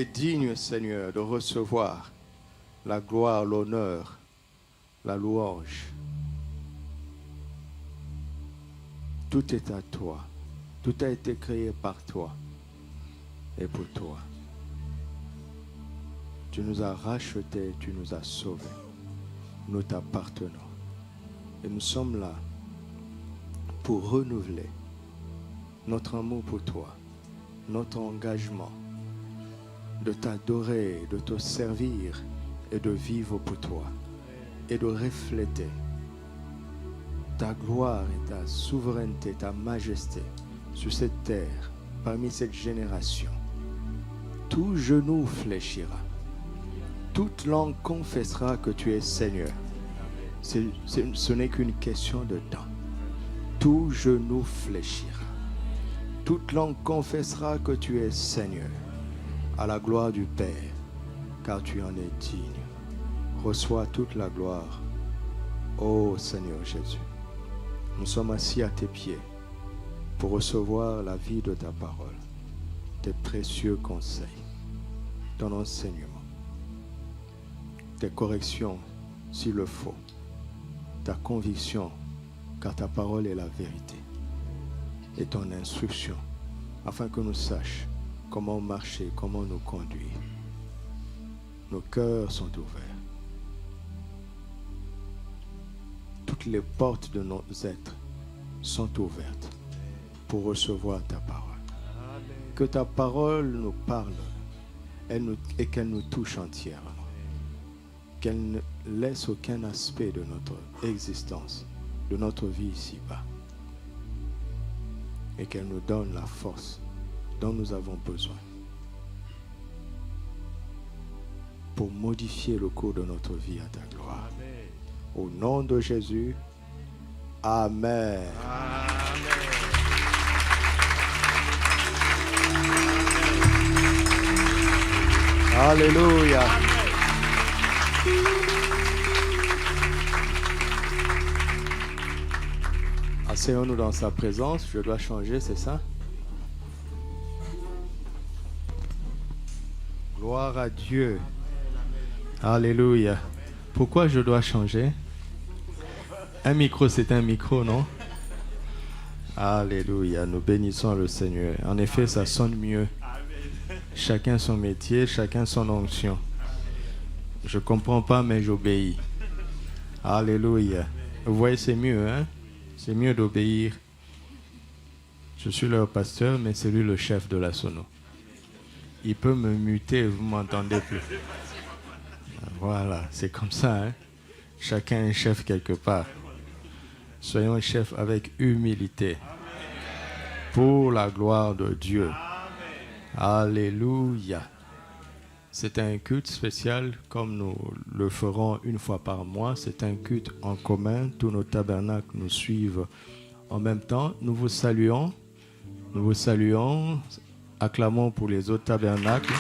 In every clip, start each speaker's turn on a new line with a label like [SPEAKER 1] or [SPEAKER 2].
[SPEAKER 1] digne, Seigneur, de recevoir la gloire, l'honneur, la louange. Tout est à toi. Tout a été créé par toi et pour toi. Tu nous as rachetés, tu nous as sauvés. Nous t'appartenons. Et nous sommes là pour renouveler notre amour pour toi, notre engagement de t'adorer, de te servir et de vivre pour toi et de refléter ta gloire et ta souveraineté, ta majesté sur cette terre, parmi cette génération. Tout genou fléchira. Toute langue confessera que tu es Seigneur. Ce n'est qu'une question de temps. Tout genou fléchira. Toute langue confessera que tu es Seigneur, à la gloire du Père, car tu en es digne. Reçois toute la gloire, ô Seigneur Jésus. Nous sommes assis à tes pieds pour recevoir la vie de ta parole, tes précieux conseils, ton enseignement, tes corrections s'il le faut, ta conviction, car ta parole est la vérité, et ton instruction, afin que nous sachions comment marcher, comment nous conduire. Nos cœurs sont ouverts. Toutes les portes de nos êtres sont ouvertes pour recevoir ta parole. Que ta parole nous parle et qu'elle nous touche entièrement. Qu'elle ne laisse aucun aspect de notre existence, de notre vie ici-bas. Et qu'elle nous donne la force dont nous avons besoin pour modifier le cours de notre vie à ta gloire. Amen. Au nom de Jésus, Amen. Amen. Alléluia. Asseyons-nous dans sa présence. Je dois changer, c'est ça? Gloire à Dieu. Alléluia. Pourquoi je dois changer? Un micro, c'est un micro, non? Alléluia. Nous bénissons le Seigneur. En effet, ça sonne mieux. Chacun son métier, chacun son onction. Je ne comprends pas, mais j'obéis. Alléluia. Vous voyez, c'est mieux, hein? C'est mieux d'obéir. Je suis leur pasteur, mais c'est lui le chef de la sono. Il peut me muter, vous ne m'entendez plus. Voilà, c'est comme ça, hein? Chacun est chef quelque part. Soyons chefs avec humilité. Pour la gloire de Dieu. Alléluia. C'est un culte spécial comme nous le ferons une fois par mois. C'est un culte en commun. Tous nos tabernacles nous suivent en même temps. Nous vous saluons. Nous vous saluons. Acclamons pour les autres tabernacles.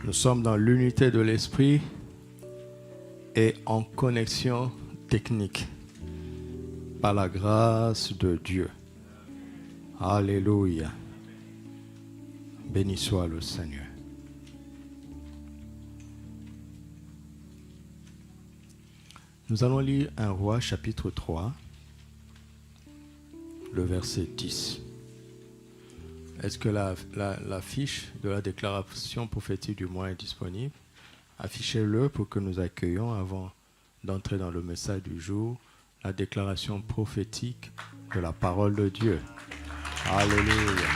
[SPEAKER 1] Nous sommes dans l'unité de l'esprit et en connexion technique par la grâce de Dieu. Alléluia. Béni soit le Seigneur. Nous allons lire 1 Roi chapitre 3, le verset 10. Est-ce que la fiche de la déclaration prophétique du mois est disponible? Affichez-le pour que nous accueillions, avant d'entrer dans le message du jour, la déclaration prophétique de la parole de Dieu. Alléluia.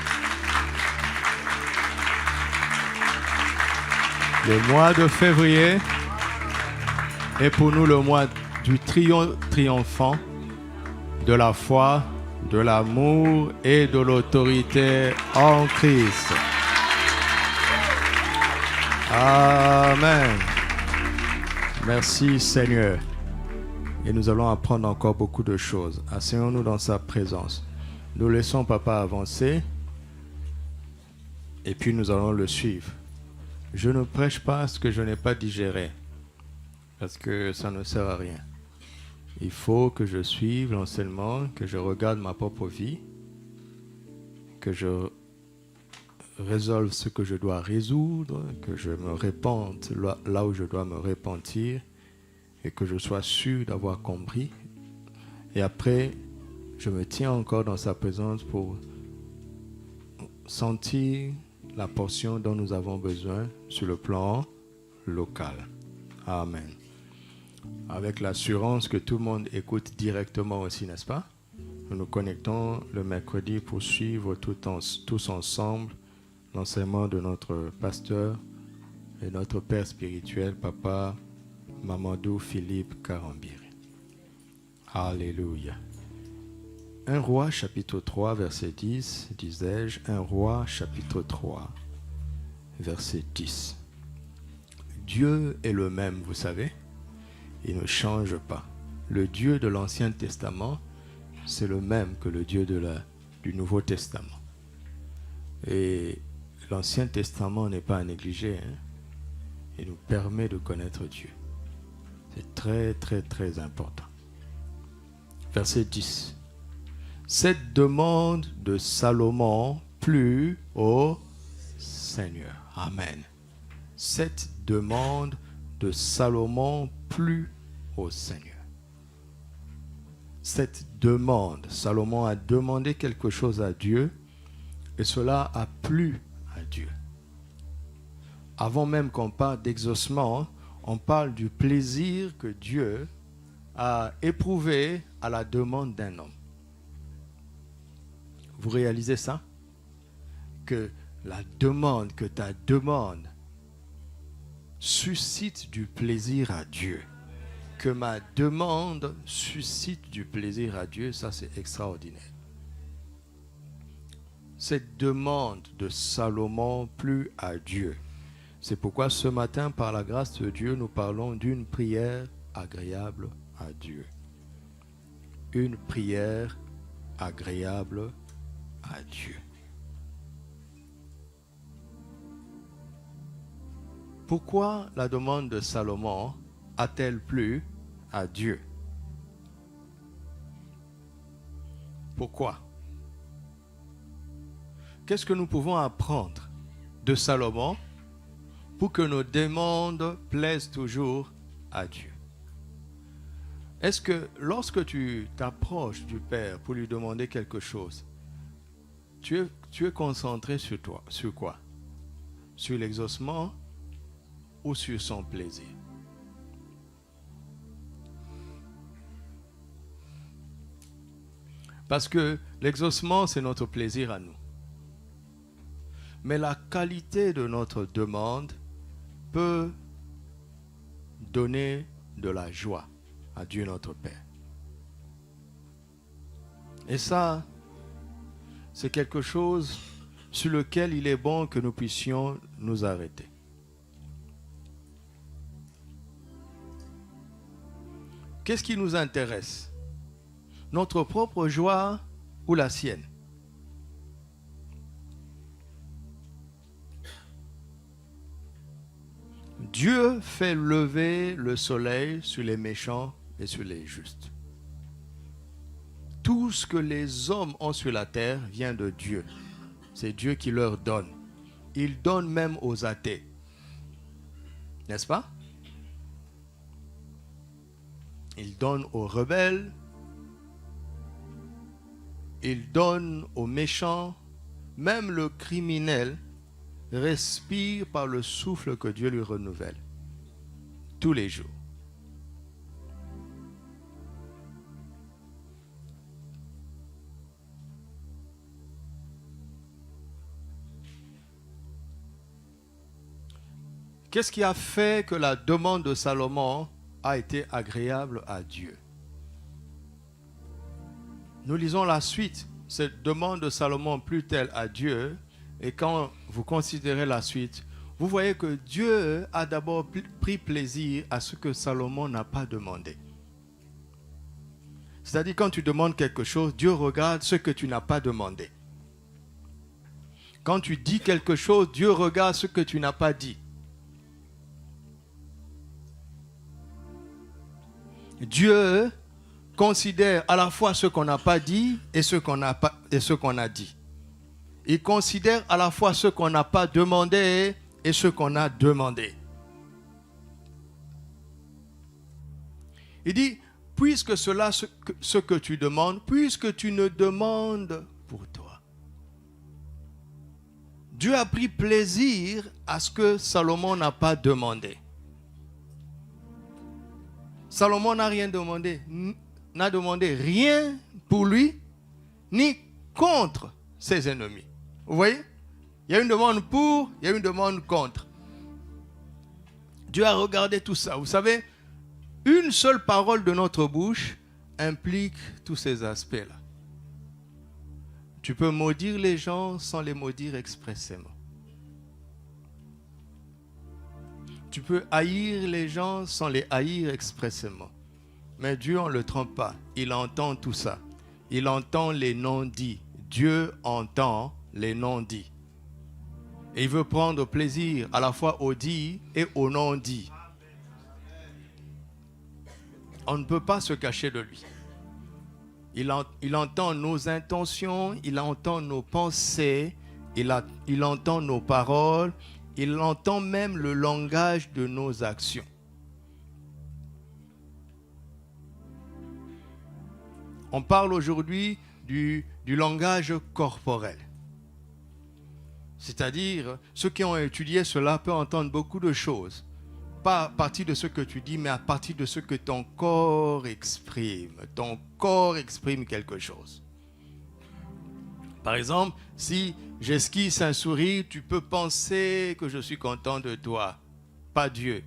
[SPEAKER 1] Le mois de février est pour nous le mois du triomphant de la foi, de l'amour et de l'autorité en Christ. Amen. Merci Seigneur. Et nous allons apprendre encore beaucoup de choses. Asseyons-nous dans sa présence. Nous laissons Papa avancer et puis nous allons le suivre. Je ne prêche pas ce que je n'ai pas digéré parce que ça ne sert à rien. Il faut que je suive l'enseignement, que je regarde ma propre vie, que je résolve ce que je dois résoudre, que je me répande là où je dois me repentir et que je sois sûr d'avoir compris. Et après, je me tiens encore dans sa présence pour sentir la portion dont nous avons besoin sur le plan local. Amen. Avec l'assurance que tout le monde écoute directement aussi, n'est-ce pas? Nous nous connectons le mercredi pour suivre tous ensemble l'enseignement de notre pasteur et notre père spirituel, Papa Mamadou Philippe Karambiri. Alléluia. 1 Roi chapitre 3 verset 10, disais-je, 1 Roi chapitre 3 verset 10. Dieu est le même, vous savez, il ne change pas. Le Dieu de l'Ancien Testament, c'est le même que le Dieu du Nouveau Testament. Et l'Ancien Testament n'est pas à négliger, hein. Il nous permet de connaître Dieu. C'est très, très, très important. Verset 10. Cette demande de Salomon plut au Seigneur. Amen. Cette demande de Salomon plut au Seigneur. Cette demande, Salomon a demandé quelque chose à Dieu et cela a plu à Dieu. Avant même qu'on parle d'exaucement, on parle du plaisir que Dieu a éprouvé à la demande d'un homme. Vous réalisez ça? Que la demande, que ta demande suscite du plaisir à Dieu. Que ma demande suscite du plaisir à Dieu, ça c'est extraordinaire. Cette demande de Salomon plut à Dieu. C'est pourquoi ce matin, par la grâce de Dieu, nous parlons d'une prière agréable à Dieu. Une prière agréable à Dieu. Pourquoi la demande de Salomon a-t-elle plu à Dieu? Pourquoi? Qu'est-ce que nous pouvons apprendre de Salomon pour que nos demandes plaisent toujours à Dieu? Est-ce que lorsque tu t'approches du Père pour lui demander quelque chose, tu es concentré sur toi, sur quoi? Sur l'exaucement ou sur son plaisir? Parce que l'exaucement, c'est notre plaisir à nous. Mais la qualité de notre demande peut donner de la joie à Dieu notre Père. Et ça, c'est quelque chose sur lequel il est bon que nous puissions nous arrêter. Qu'est-ce qui nous intéresse? Notre propre joie ou la sienne? Dieu fait lever le soleil sur les méchants et sur les justes. Tout ce que les hommes ont sur la terre vient de Dieu. C'est Dieu qui leur donne. Il donne même aux athées. N'est-ce pas? Il donne aux rebelles. Il donne aux méchants. Même le criminel respire par le souffle que Dieu lui renouvelle. Tous les jours. Qu'est-ce qui a fait que la demande de Salomon a été agréable à Dieu? Nous lisons la suite. Cette demande de Salomon plut-elle à Dieu? Et quand vous considérez la suite, vous voyez que Dieu a d'abord pris plaisir à ce que Salomon n'a pas demandé. C'est-à-dire quand tu demandes quelque chose, Dieu regarde ce que tu n'as pas demandé. Quand tu dis quelque chose, Dieu regarde ce que tu n'as pas dit. Dieu considère à la fois ce qu'on n'a pas dit et ce qu'on a dit. Il considère à la fois ce qu'on n'a pas demandé et ce qu'on a demandé. Il dit, puisque cela, ce que tu demandes, puisque tu ne demandes pour toi. Dieu a pris plaisir à ce que Salomon n'a pas demandé. Salomon n'a rien demandé, n'a demandé rien pour lui, ni contre ses ennemis. Vous voyez? Il y a une demande pour, il y a une demande contre. Dieu a regardé tout ça. Vous savez, une seule parole de notre bouche implique tous ces aspects-là. Tu peux maudire les gens sans les maudire expressément. Tu peux haïr les gens sans les haïr expressément. Mais Dieu, on ne le trompe pas. Il entend tout ça. Il entend les non-dits. Dieu entend les non-dits. Et il veut prendre plaisir à la fois aux dits et aux non-dits. On ne peut pas se cacher de lui. Il entend nos intentions, il entend nos pensées, il entend nos paroles, il entend même le langage de nos actions. On parle aujourd'hui du langage corporel. C'est-à-dire, ceux qui ont étudié cela peuvent entendre beaucoup de choses. Pas à partir de ce que tu dis, mais à partir de ce que ton corps exprime. Ton corps exprime quelque chose. Par exemple, si j'esquisse un sourire, tu peux penser que je suis content de toi, pas Dieu.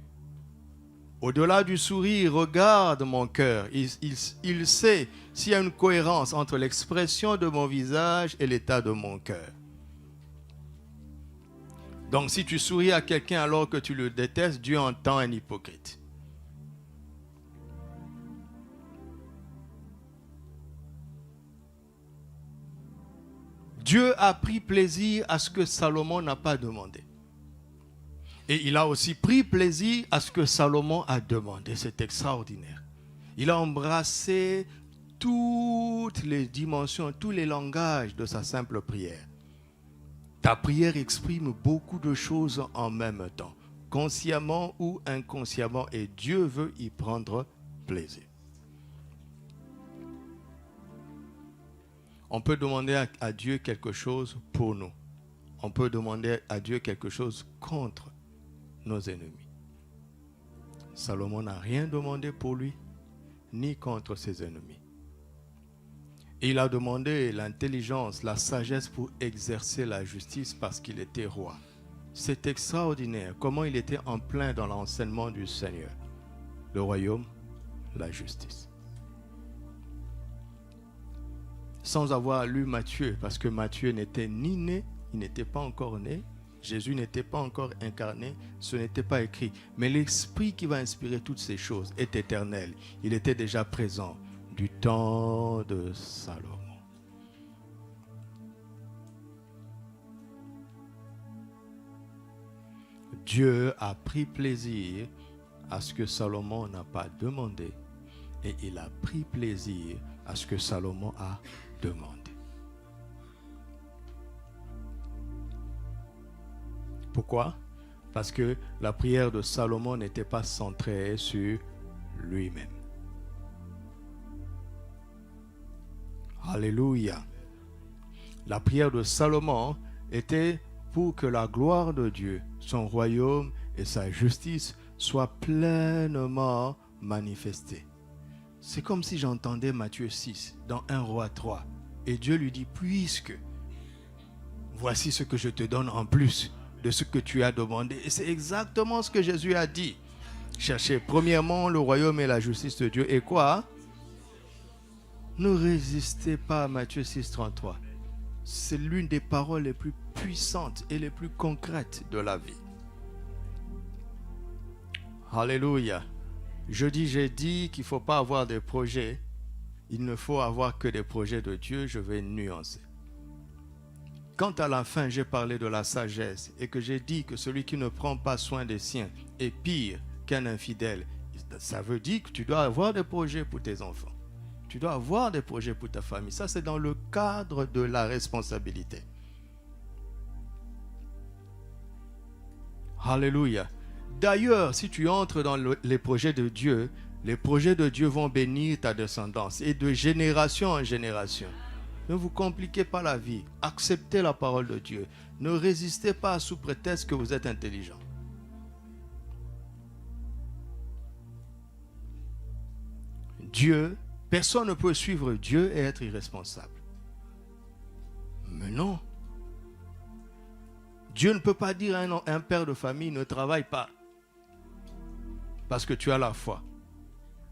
[SPEAKER 1] Au-delà du sourire, regarde mon cœur. Il sait s'il y a une cohérence entre l'expression de mon visage et l'état de mon cœur. Donc si tu souris à quelqu'un alors que tu le détestes, Dieu entend un hypocrite. Dieu a pris plaisir à ce que Salomon n'a pas demandé. Et il a aussi pris plaisir à ce que Salomon a demandé. C'est extraordinaire. Il a embrassé toutes les dimensions, tous les langages de sa simple prière. Ta prière exprime beaucoup de choses en même temps, consciemment ou inconsciemment, et Dieu veut y prendre plaisir. On peut demander à Dieu quelque chose pour nous. On peut demander à Dieu quelque chose contre nos ennemis. Salomon n'a rien demandé pour lui, ni contre ses ennemis. Il a demandé l'intelligence, la sagesse pour exercer la justice parce qu'il était roi. C'est extraordinaire comment il était en plein dans l'enseignement du Seigneur. Le royaume, la justice. Sans avoir lu Matthieu, parce que Matthieu n'était ni né, il n'était pas encore né, Jésus n'était pas encore incarné, ce n'était pas écrit. Mais l'esprit qui va inspirer toutes ces choses est éternel. Il était déjà présent du temps de Salomon. Dieu a pris plaisir à ce que Salomon n'a pas demandé et il a pris plaisir à ce que Salomon a demandé. Pourquoi? Parce que la prière de Salomon n'était pas centrée sur lui-même. Alléluia. La prière de Salomon était pour que la gloire de Dieu, son royaume et sa justice soient pleinement manifestées. C'est comme si j'entendais Matthieu 6 dans 1 Roi 3. Et Dieu lui dit, puisque voici ce que je te donne en plus de ce que tu as demandé. Et c'est exactement ce que Jésus a dit. Cherchez premièrement le royaume et la justice de Dieu. Et quoi? Ne résistez pas à Matthieu 6, 33. C'est l'une des paroles les plus puissantes et les plus concrètes de la vie. Alléluia. J'ai dit qu'il ne faut pas avoir des projets. Il ne faut avoir que des projets de Dieu. Je vais nuancer. Quand à la fin j'ai parlé de la sagesse et que j'ai dit que celui qui ne prend pas soin des siens est pire qu'un infidèle, ça veut dire que tu dois avoir des projets pour tes enfants. Tu dois avoir des projets pour ta famille. Ça, c'est dans le cadre de la responsabilité. Alléluia. D'ailleurs, si tu entres dans les projets de Dieu vont bénir ta descendance et de génération en génération. Ne vous compliquez pas la vie. Acceptez la parole de Dieu. Ne résistez pas sous prétexte que vous êtes intelligent. Dieu, personne ne peut suivre Dieu et être irresponsable. Mais non. Dieu ne peut pas dire à un père de famille ne travaille pas parce que tu as la foi.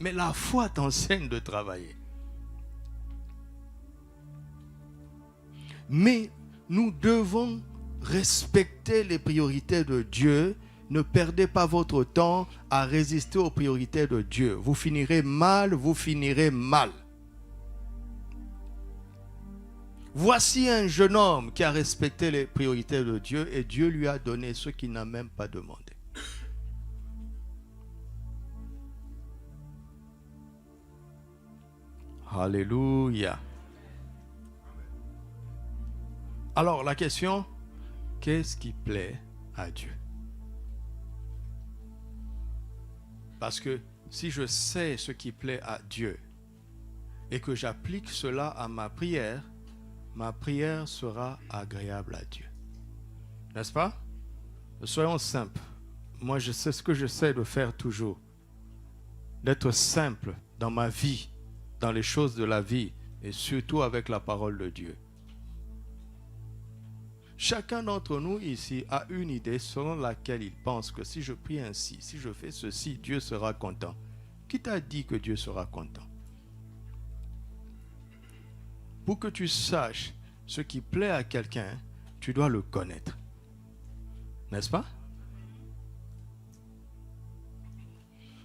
[SPEAKER 1] Mais la foi t'enseigne de travailler. Mais nous devons respecter les priorités de Dieu. Ne perdez pas votre temps à résister aux priorités de Dieu. Vous finirez mal, vous finirez mal. Voici un jeune homme qui a respecté les priorités de Dieu et Dieu lui a donné ce qu'il n'a même pas demandé. Alléluia. Alors la question, qu'est-ce qui plaît à Dieu? Parce que si je sais ce qui plaît à Dieu et que j'applique cela à ma prière sera agréable à Dieu. N'est-ce pas? Soyons simples. Moi, je sais ce que j'essaie de faire toujours. D'être simple dans ma vie, dans les choses de la vie et surtout avec la parole de Dieu. Chacun d'entre nous ici a une idée selon laquelle il pense que si je prie ainsi, si je fais ceci, Dieu sera content. Qui t'a dit que Dieu sera content? Pour que tu saches ce qui plaît à quelqu'un, tu dois le connaître. N'est-ce pas?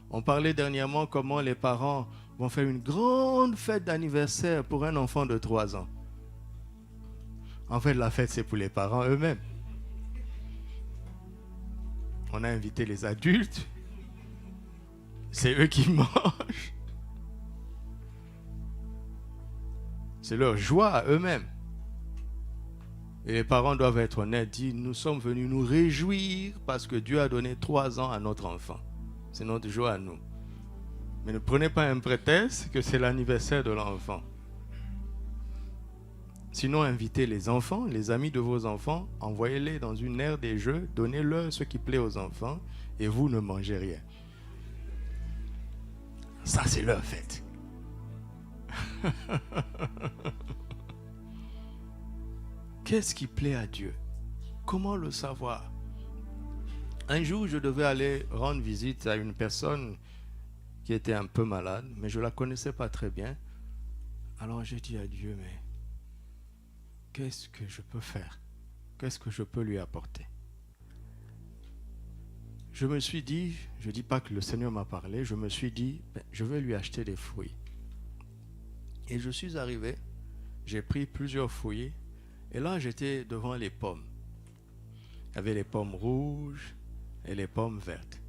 [SPEAKER 1] On parlait dernièrement comment les parents vont faire une grande fête d'anniversaire pour un enfant de 3 ans. En fait, la fête, c'est pour les parents eux-mêmes. On a invité les adultes. C'est eux qui mangent. C'est leur joie à eux-mêmes. Et les parents doivent être honnêtes, dire, nous sommes venus nous réjouir parce que Dieu a donné 3 ans à notre enfant. C'est notre joie à nous. Mais ne prenez pas un prétexte que c'est l'anniversaire de l'enfant. Sinon, invitez les enfants, les amis de vos enfants, envoyez-les dans une aire des jeux, donnez-leur ce qui plaît aux enfants et vous ne mangez rien. Ça, c'est leur fête. Qu'est-ce qui plaît à Dieu? Comment le savoir? Un jour, je devais aller rendre visite à une personne qui était un peu malade, mais je ne la connaissais pas très bien. Alors j'ai dit à Dieu, mais qu'est-ce que je peux faire? Qu'est-ce que je peux lui apporter? Je me suis dit, je ne dis pas que le Seigneur m'a parlé, je me suis dit, je vais lui acheter des fruits. Et je suis arrivé, j'ai pris plusieurs fruits, et là j'étais devant les pommes. Il y avait les pommes rouges et les pommes vertes.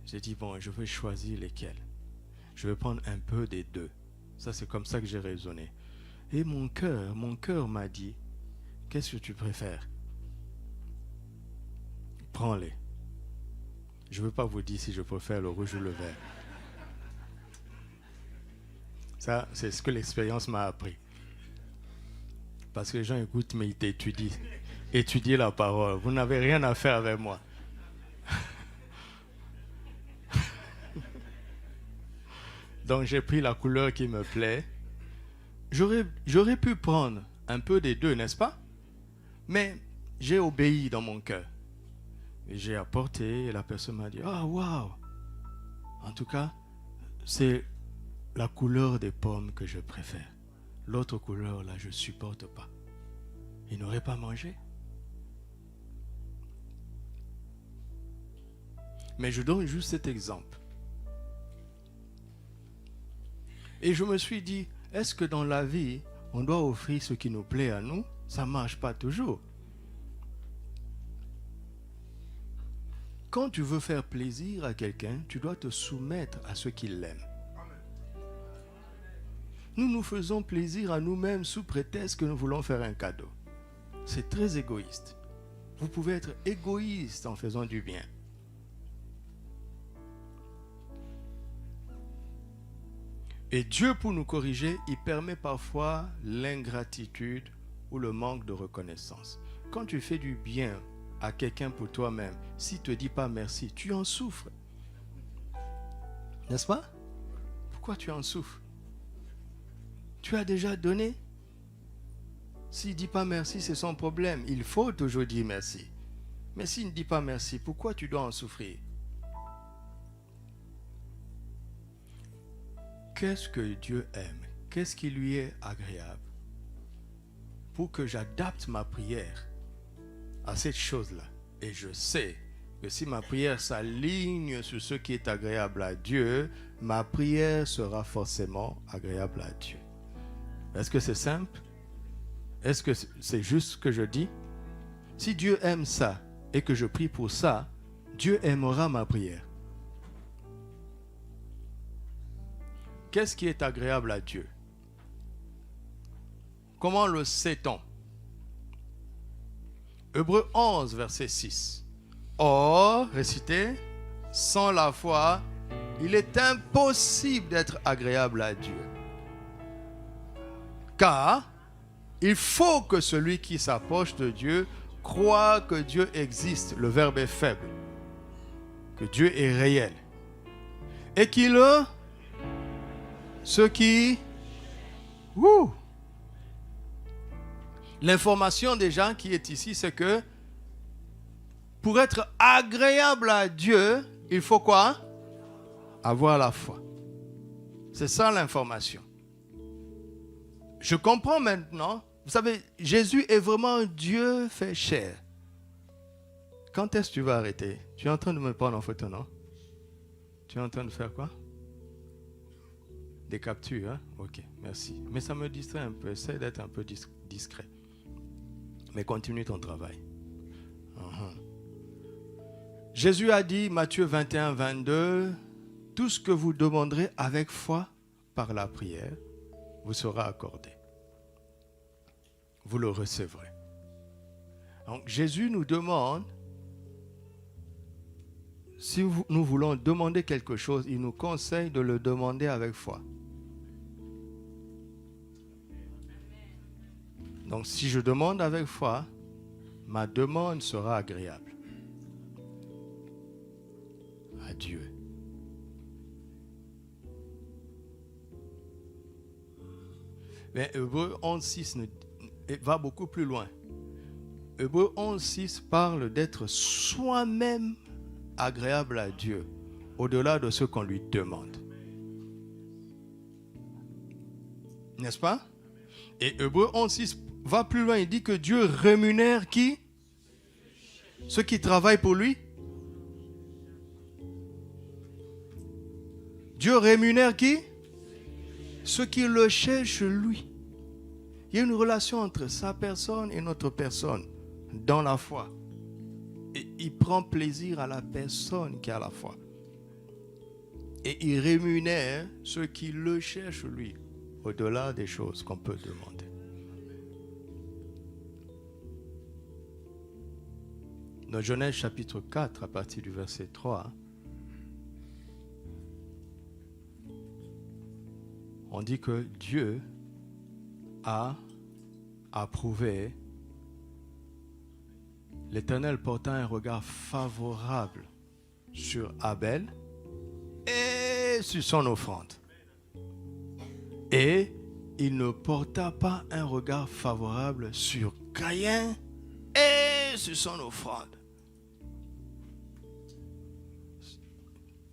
[SPEAKER 1] J'ai dit, bon, je vais choisir lesquelles. Je vais prendre un peu des deux. Ça, c'est comme ça que j'ai raisonné. Et mon cœur m'a dit, qu'est-ce que tu préfères? Prends-les. Je ne veux pas vous dire si je préfère le rouge ou le vert. Ça, c'est ce que l'expérience m'a appris. Parce que les gens écoutent, mais ils t'étudient. Étudiez la parole. Vous n'avez rien à faire avec moi. Donc j'ai pris la couleur qui me plaît. J'aurais pu prendre un peu des deux, n'est-ce pas? Mais j'ai obéi dans mon cœur. Et j'ai apporté et la personne m'a dit, ah, waouh! En tout cas, c'est la couleur des pommes que je préfère. L'autre couleur, là, je ne supporte pas. Il n'aurait pas mangé. Mais je donne juste cet exemple. Et je me suis dit, est-ce que dans la vie, on doit offrir ce qui nous plaît à nous? Ça ne marche pas toujours. Quand tu veux faire plaisir à quelqu'un, tu dois te soumettre à ce qu'il aime. Nous nous faisons plaisir à nous-mêmes sous prétexte que nous voulons faire un cadeau. C'est très égoïste. Vous pouvez être égoïste en faisant du bien. Et Dieu, pour nous corriger, il permet parfois l'ingratitude ou le manque de reconnaissance. Quand tu fais du bien à quelqu'un pour toi-même, s'il ne te dit pas merci, tu en souffres. N'est-ce pas? Pourquoi tu en souffres? Tu as déjà donné. S'il ne dit pas merci, c'est son problème. Il faut toujours dire merci. Mais s'il ne dit pas merci, pourquoi tu dois en souffrir? Qu'est-ce que Dieu aime? Qu'est-ce qui lui est agréable? Pour que j'adapte ma prière à cette chose-là. Et je sais que si ma prière s'aligne sur ce qui est agréable à Dieu, ma prière sera forcément agréable à Dieu. Est-ce que c'est simple? Est-ce que c'est juste ce que je dis? Si Dieu aime ça et que je prie pour ça, Dieu aimera ma prière. Qu'est-ce qui est agréable à Dieu? Comment le sait-on? Hébreux 11, verset 6. Or, récitez, sans la foi, il est impossible d'être agréable à Dieu. Car il faut que celui qui s'approche de Dieu croit que Dieu existe. Le verbe est faible. Que Dieu est réel. Et qu'il ce qui... L'information déjà qui est ici, c'est que pour être agréable à Dieu, il faut quoi? Avoir la foi. C'est ça l'information. Je comprends maintenant. Vous savez, Jésus est vraiment Dieu fait chair. Quand est-ce que tu vas arrêter? Tu es en train de me prendre en photo, non? Tu es en train de faire quoi? Des captures, hein? Ok, merci. Mais ça me distrait un peu. Essaie d'être un peu discret. Mais continue ton travail. Jésus a dit, Matthieu 21, 22, tout ce que vous demanderez avec foi par la prière vous sera accordé. Vous le recevrez. Donc Jésus nous demande, si nous voulons demander quelque chose, il nous conseille de le demander avec foi. Donc si je demande avec foi, ma demande sera agréable à Dieu. Mais Hébreux 11.6 va beaucoup plus loin. Hébreux 11.6 parle d'être soi-même agréable à Dieu, au-delà de ce qu'on lui demande. N'est-ce pas? Et Hébreux 11.6 va plus loin, il dit que Dieu rémunère qui? Ceux qui travaillent pour lui. Dieu rémunère qui? Ceux qui le cherchent lui. Il y a une relation entre sa personne et notre personne dans la foi. Et il prend plaisir à la personne qui a la foi. Et il rémunère ceux qui le cherchent lui, au-delà des choses qu'on peut demander. Dans Genèse chapitre 4, à partir du verset 3, on dit que Dieu a approuvé, l'Éternel portant un regard favorable sur Abel et sur son offrande. Et il ne porta pas un regard favorable sur Caïn et sur son offrande.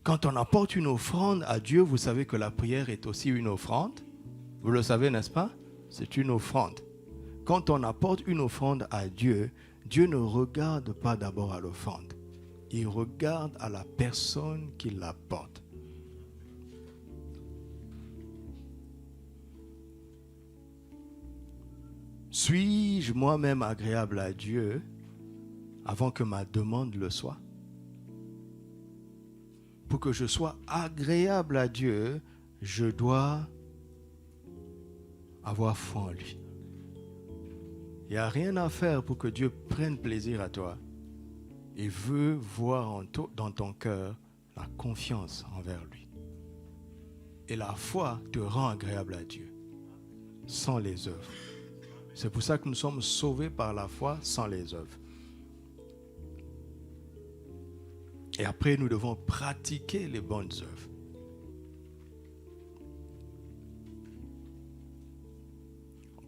[SPEAKER 1] Quand on apporte une offrande à Dieu, vous savez que la prière est aussi une offrande. Vous le savez, n'est-ce pas? C'est une offrande. Quand on apporte une offrande à Dieu, Dieu ne regarde pas d'abord à l'offrande. Il regarde à la personne qui l'apporte. Suis-je moi-même agréable à Dieu avant que ma demande le soit? Pour que je sois agréable à Dieu, je dois avoir foi en lui. Il n'y a rien à faire pour que Dieu prenne plaisir à toi. Il veut voir dans ton cœur la confiance envers lui. Et la foi te rend agréable à Dieu, sans les œuvres. C'est pour ça que nous sommes sauvés par la foi sans les œuvres. Et après, nous devons pratiquer les bonnes œuvres.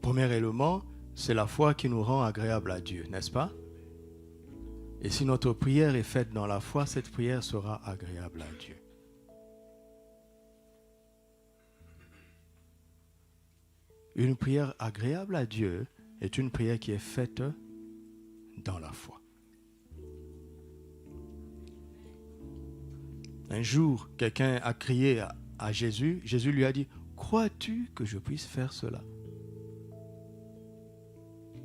[SPEAKER 1] Premier élément, c'est la foi qui nous rend agréable à Dieu, n'est-ce pas? Et si notre prière est faite dans la foi, cette prière sera agréable à Dieu. Une prière agréable à Dieu est une prière qui est faite dans la foi. Un jour, quelqu'un a crié à Jésus. Jésus lui a dit, « Crois-tu que je puisse faire cela ?»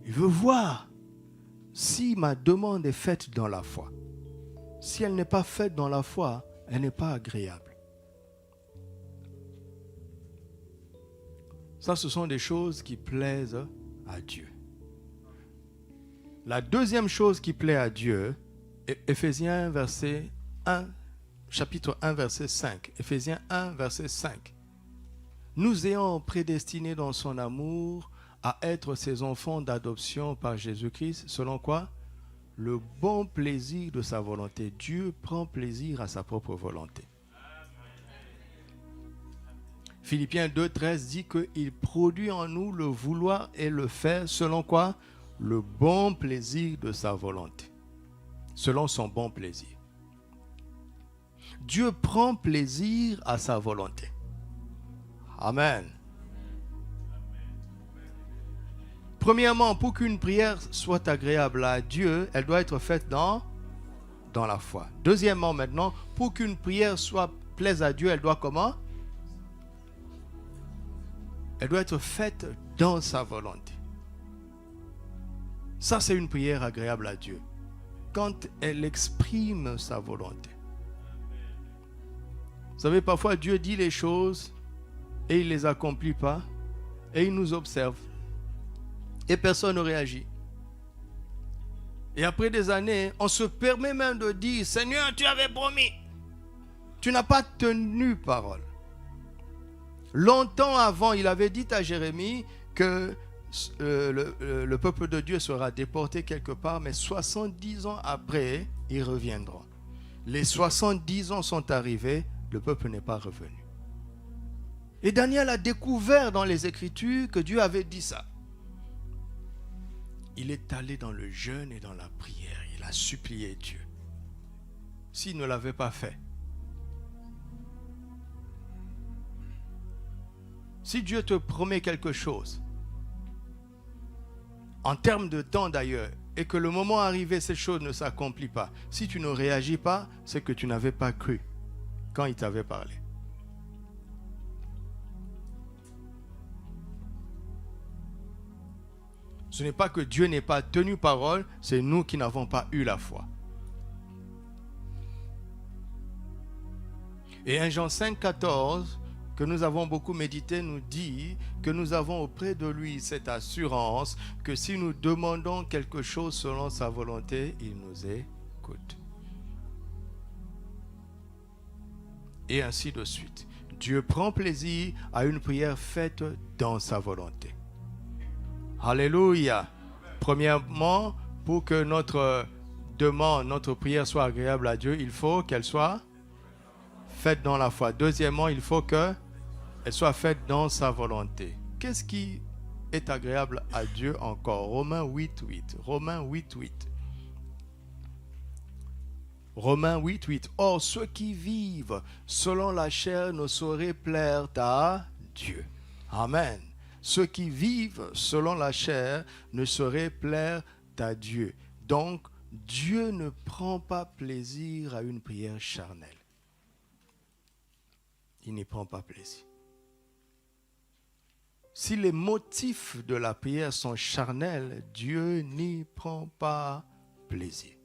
[SPEAKER 1] Il veut voir si ma demande est faite dans la foi. Si elle n'est pas faite dans la foi, elle n'est pas agréable. Ça, ce sont des choses qui plaisent à Dieu. La deuxième chose qui plaît à Dieu, Éphésiens chapitre 1, verset 5. Éphésiens 1, verset 5. Nous ayons prédestinés dans son amour à être ses enfants d'adoption par Jésus-Christ, selon quoi? Le bon plaisir de sa volonté. Dieu prend plaisir à sa propre volonté. Philippiens 2, 13 dit qu'il produit en nous le vouloir et le faire, selon quoi? Le bon plaisir de sa volonté. Selon son bon plaisir. Dieu prend plaisir à sa volonté. Amen. Premièrement, pour qu'une prière soit agréable à Dieu, elle doit être faite dans la foi. Deuxièmement, maintenant, pour qu'une prière plaise à Dieu, elle doit comment? Elle doit être faite dans sa volonté. Ça, c'est une prière agréable à Dieu. Quand elle exprime sa volonté. Vous savez, parfois Dieu dit les choses et il ne les accomplit pas et il nous observe. Et personne ne réagit. Et après des années, on se permet même de dire, Seigneur, tu avais promis. Tu n'as pas tenu parole. Longtemps avant, il avait dit à Jérémie que le peuple de Dieu sera déporté quelque part, mais 70 ans après, ils reviendront. Les 70 ans sont arrivés, le peuple n'est pas revenu. Et Daniel a découvert dans les Écritures que Dieu avait dit ça. Il est allé dans le jeûne et dans la prière. Il a supplié Dieu. S'il ne l'avait pas fait, si Dieu te promet quelque chose, en termes de temps d'ailleurs, et que le moment arrivé, cette chose ne s'accomplit pas, si tu ne réagis pas, c'est que tu n'avais pas cru quand il t'avait parlé. Ce n'est pas que Dieu n'ait pas tenu parole, c'est nous qui n'avons pas eu la foi. Et 1 Jean 5, 14, que nous avons beaucoup médité, nous dit que nous avons auprès de lui cette assurance que si nous demandons quelque chose selon sa volonté, il nous écoute. Et ainsi de suite. Dieu prend plaisir à une prière faite dans sa volonté. Alléluia. Premièrement, pour que notre demande, notre prière soit agréable à Dieu, il faut qu'elle soit faite dans la foi. Deuxièmement, il faut qu'elle soit faite dans sa volonté. Qu'est-ce qui est agréable à Dieu encore? Romains 8, 8. Romains 8, 8. Romains 8, 8. Or, ceux qui vivent selon la chair ne sauraient plaire à Dieu. Amen. Ceux qui vivent selon la chair ne sauraient plaire à Dieu. Donc, Dieu ne prend pas plaisir à une prière charnelle. Il n'y prend pas plaisir. Si les motifs de la prière sont charnels, Dieu n'y prend pas plaisir.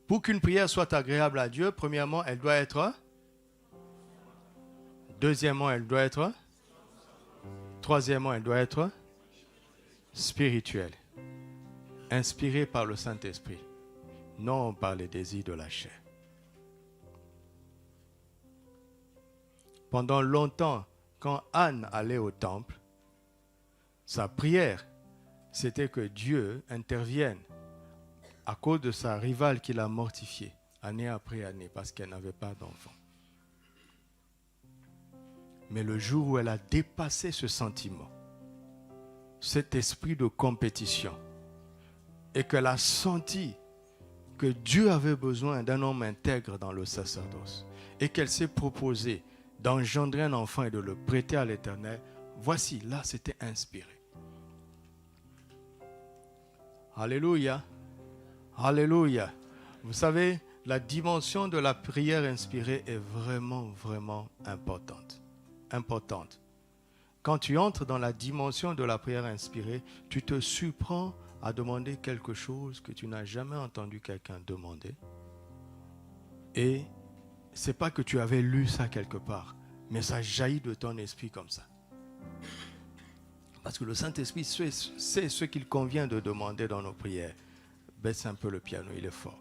[SPEAKER 1] Pour qu'une prière soit agréable à Dieu, premièrement, elle doit être Deuxièmement, elle doit être. Troisièmement, elle doit être spirituelle. Inspirée par le Saint-Esprit, non par les désirs de la chair. Pendant longtemps, quand Anne allait au temple, sa prière, c'était que Dieu intervienne à cause de sa rivale qui l'a mortifiée, année après année, parce qu'elle n'avait pas d'enfant. Mais le jour où elle a dépassé ce sentiment, cet esprit de compétition, et qu'elle a senti que Dieu avait besoin d'un homme intègre dans le sacerdoce, et qu'elle s'est proposée d'engendrer un enfant et de le prêter à l'Éternel, voici, là, c'était inspiré. Alléluia. Alléluia. Vous savez, la dimension de la prière inspirée est vraiment, vraiment importante. Importante. Quand tu entres dans la dimension de la prière inspirée, tu te surprends à demander quelque chose que tu n'as jamais entendu quelqu'un demander. Et ce n'est pas que tu avais lu ça quelque part, mais ça jaillit de ton esprit comme ça. Parce que le Saint-Esprit sait ce qu'il convient de demander dans nos prières. Baisse un peu le piano, il est fort.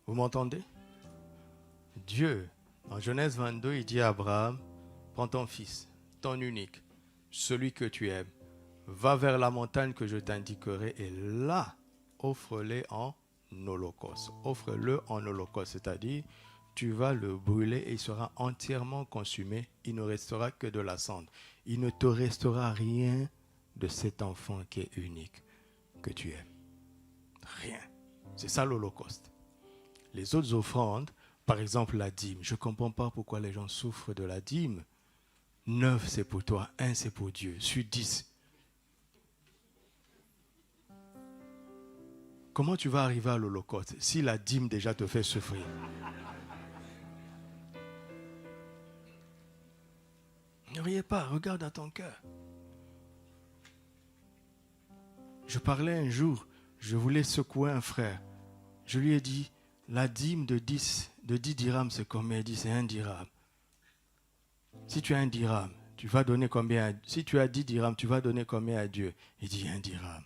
[SPEAKER 1] Vous m'entendez? Dieu, en Genèse 22, il dit à Abraham, prends ton fils, ton unique, celui que tu aimes, va vers la montagne que je t'indiquerai et là, offre-le en holocauste. Offre-le en holocauste, c'est-à-dire, tu vas le brûler et il sera entièrement consumé. Il ne restera que de la cendre. Il ne te restera rien de cet enfant qui est unique, que tu aimes. Rien. C'est ça l'holocauste. Les autres offrandes, par exemple la dîme, je ne comprends pas pourquoi les gens souffrent de la dîme. 9 c'est pour toi, 1 c'est pour Dieu, sur 10. Comment tu vas arriver à l'holocauste si la dîme déjà te fait souffrir? Ne riez pas, regarde à ton cœur. Je parlais un jour, je voulais secouer un frère. Je lui ai dit, la dîme de 10 dirhams, c'est combien? Il dit, c'est 1 dirham. Si tu as 1 dirham, tu vas donner combien? Si tu as 10 dirhams, tu vas donner combien à Dieu? Il dit 1 dirham.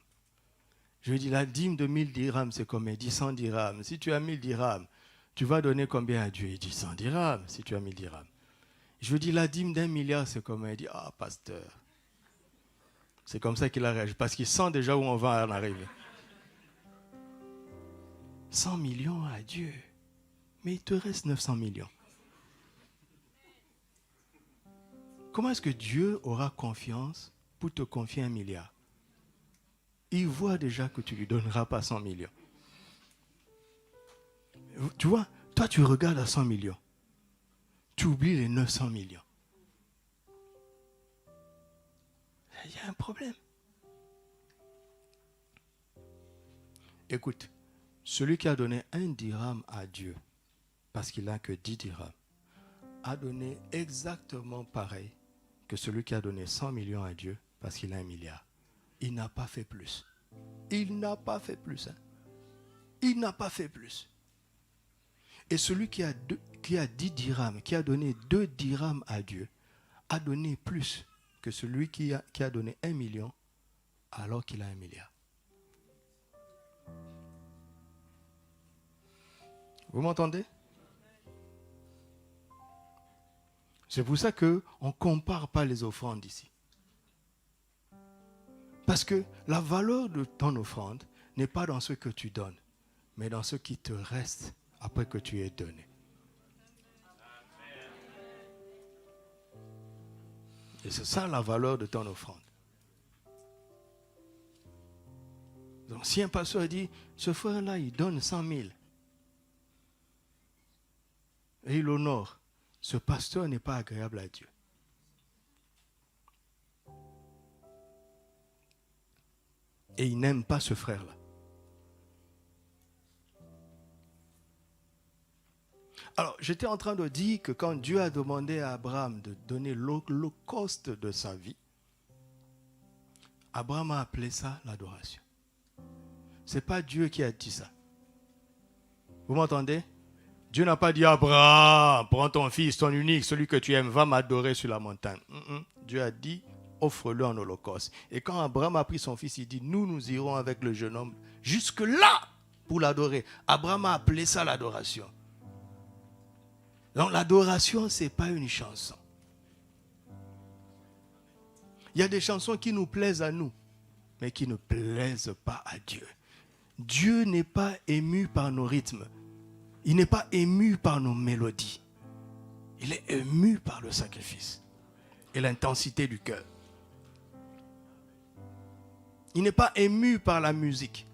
[SPEAKER 1] Je lui ai dit, la dîme de 1000 dirhams, c'est combien? Il dit 100 dirhams. Si tu as 1000 dirhams, tu vas donner combien à Dieu? Il dit 100 dirhams, si tu as 1000 dirhams. Je lui dis, la dîme d'1 milliard, c'est combien? Il dit, ah, pasteur. C'est comme ça qu'il a réagi, parce qu'il sent déjà où on va en arriver. 100 millions à Dieu. Mais il te reste 900 millions. Comment est-ce que Dieu aura confiance pour te confier 1 milliard? Il voit déjà que tu ne lui donneras pas 100 millions. Tu vois, toi tu regardes à 100 millions. Tu oublies les 900 millions. Il y a un problème. Écoute, celui qui a donné 1 dirham à Dieu, parce qu'il n'a que 10 dirhams, a donné exactement pareil que celui qui a donné 100 millions à Dieu, parce qu'il a 1 milliard. Il n'a pas fait plus. Il n'a pas fait plus. Hein. Il n'a pas fait plus. Et celui qui a 10 dirhams, qui a donné 2 dirhams à Dieu, a donné plus que celui qui a donné 1 million alors qu'il a 1 milliard. Vous m'entendez? C'est pour ça qu'on ne compare pas les offrandes ici. Parce que la valeur de ton offrande n'est pas dans ce que tu donnes, mais dans ce qui te reste après que tu aies donné. Et c'est ça la valeur de ton offrande. Donc si un pasteur dit, ce frère-là, il donne 100 000 et il honore, ce pasteur n'est pas agréable à Dieu. Et il n'aime pas ce frère-là. Alors, j'étais en train de dire que quand Dieu a demandé à Abraham de donner l'holocauste de sa vie, Abraham a appelé ça l'adoration. Ce n'est pas Dieu qui a dit ça. Vous m'entendez? Dieu n'a pas dit à Abraham, prends ton fils, ton unique, celui que tu aimes, va m'adorer sur la montagne. Dieu a dit, offre-le en holocauste. Et quand Abraham a pris son fils, il dit, nous irons avec le jeune homme jusque là pour l'adorer. Abraham a appelé ça l'adoration. Donc l'adoration, ce n'est pas une chanson. Il y a des chansons qui nous plaisent à nous, mais qui ne plaisent pas à Dieu. Dieu n'est pas ému par nos rythmes. Il n'est pas ému par nos mélodies. Il est ému par le sacrifice et l'intensité du cœur. Il n'est pas ému par la musique.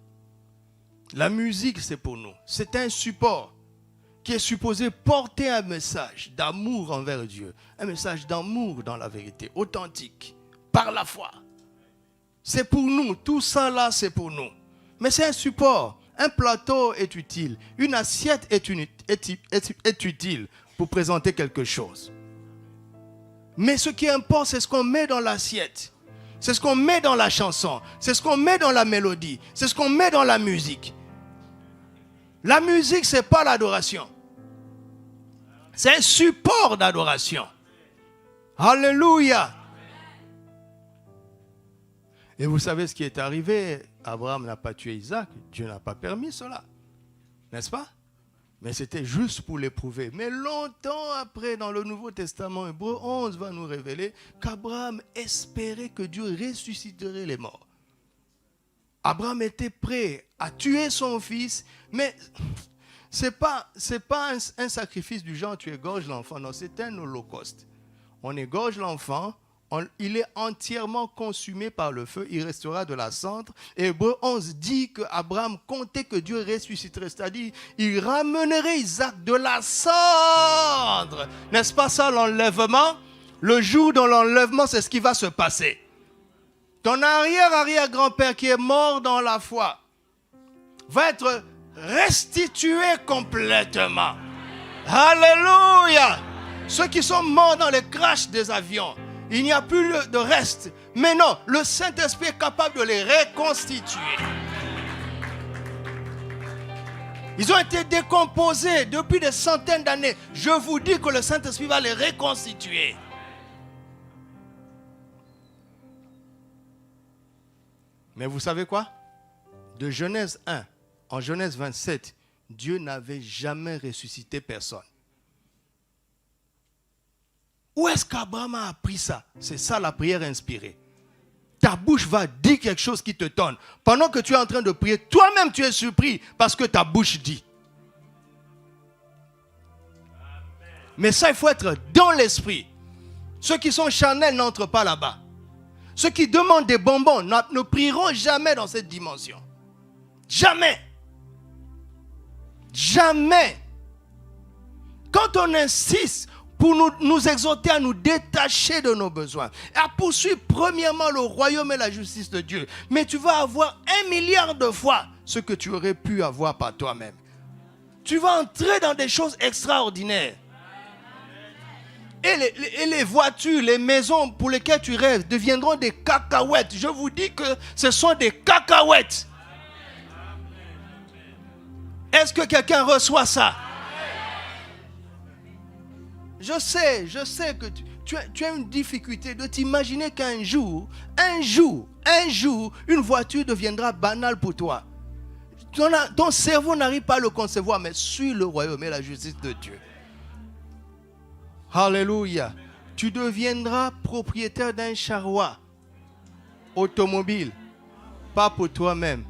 [SPEAKER 1] La musique, c'est pour nous. C'est un support qui est supposé porter un message d'amour envers Dieu. Un message d'amour dans la vérité, authentique, par la foi. C'est pour nous. Tout ça là, c'est pour nous. Mais c'est un support. Un plateau est utile. Une assiette est utile pour présenter quelque chose. Mais ce qui importe, c'est ce qu'on met dans l'assiette. C'est ce qu'on met dans la chanson. C'est ce qu'on met dans la mélodie. C'est ce qu'on met dans la musique. La musique, ce n'est pas l'adoration. C'est un support d'adoration. Alléluia. Et vous savez ce qui est arrivé? Abraham n'a pas tué Isaac. Dieu n'a pas permis cela. N'est-ce pas? Mais c'était juste pour l'éprouver. Mais longtemps après, dans le Nouveau Testament, Hébreux 11 va nous révéler qu'Abraham espérait que Dieu ressusciterait les morts. Abraham était prêt à tuer son fils, mais ce n'est pas un sacrifice du genre tu égorges l'enfant. Non, c'est un holocauste. On égorge l'enfant. Il est entièrement consumé par le feu, il restera de la cendre. Et Hébreux 11 dit qu'Abraham comptait que Dieu ressusciterait, c'est-à-dire il ramènerait Isaac de la cendre. N'est-ce pas ça l'enlèvement? Le jour de l'enlèvement, c'est ce qui va se passer. Ton arrière-arrière-grand-père qui est mort dans la foi va être restitué complètement. Alléluia! Ceux qui sont morts dans les crashs des avions, il n'y a plus de reste. Mais non, le Saint-Esprit est capable de les reconstituer. Ils ont été décomposés depuis des centaines d'années. Je vous dis que le Saint-Esprit va les reconstituer. Mais vous savez quoi? De Genèse 1 en Genèse 27, Dieu n'avait jamais ressuscité personne. Où est-ce qu'Abraham a appris ça? C'est ça la prière inspirée. Ta bouche va dire quelque chose qui te tonne. Pendant que tu es en train de prier, toi-même tu es surpris parce que ta bouche dit. Mais ça, il faut être dans l'esprit. Ceux qui sont charnels n'entrent pas là-bas. Ceux qui demandent des bonbons ne prieront jamais dans cette dimension. Jamais. Jamais. Quand on insiste pour nous exhorter à nous détacher de nos besoins, à poursuivre premièrement le royaume et la justice de Dieu, mais tu vas avoir 1 milliard de fois ce que tu aurais pu avoir par toi-même. Tu vas entrer dans des choses extraordinaires. Et les voitures, les maisons pour lesquelles tu rêves deviendront des cacahuètes. Je vous dis que ce sont des cacahuètes. Est-ce que quelqu'un reçoit ça? Je sais que tu as une difficulté de t'imaginer qu'un jour, une voiture deviendra banale pour toi. Ton cerveau n'arrive pas à le concevoir, mais suis le royaume et la justice de Dieu. Alléluia. Tu deviendras propriétaire d'un charroi automobile. Pas pour toi-même,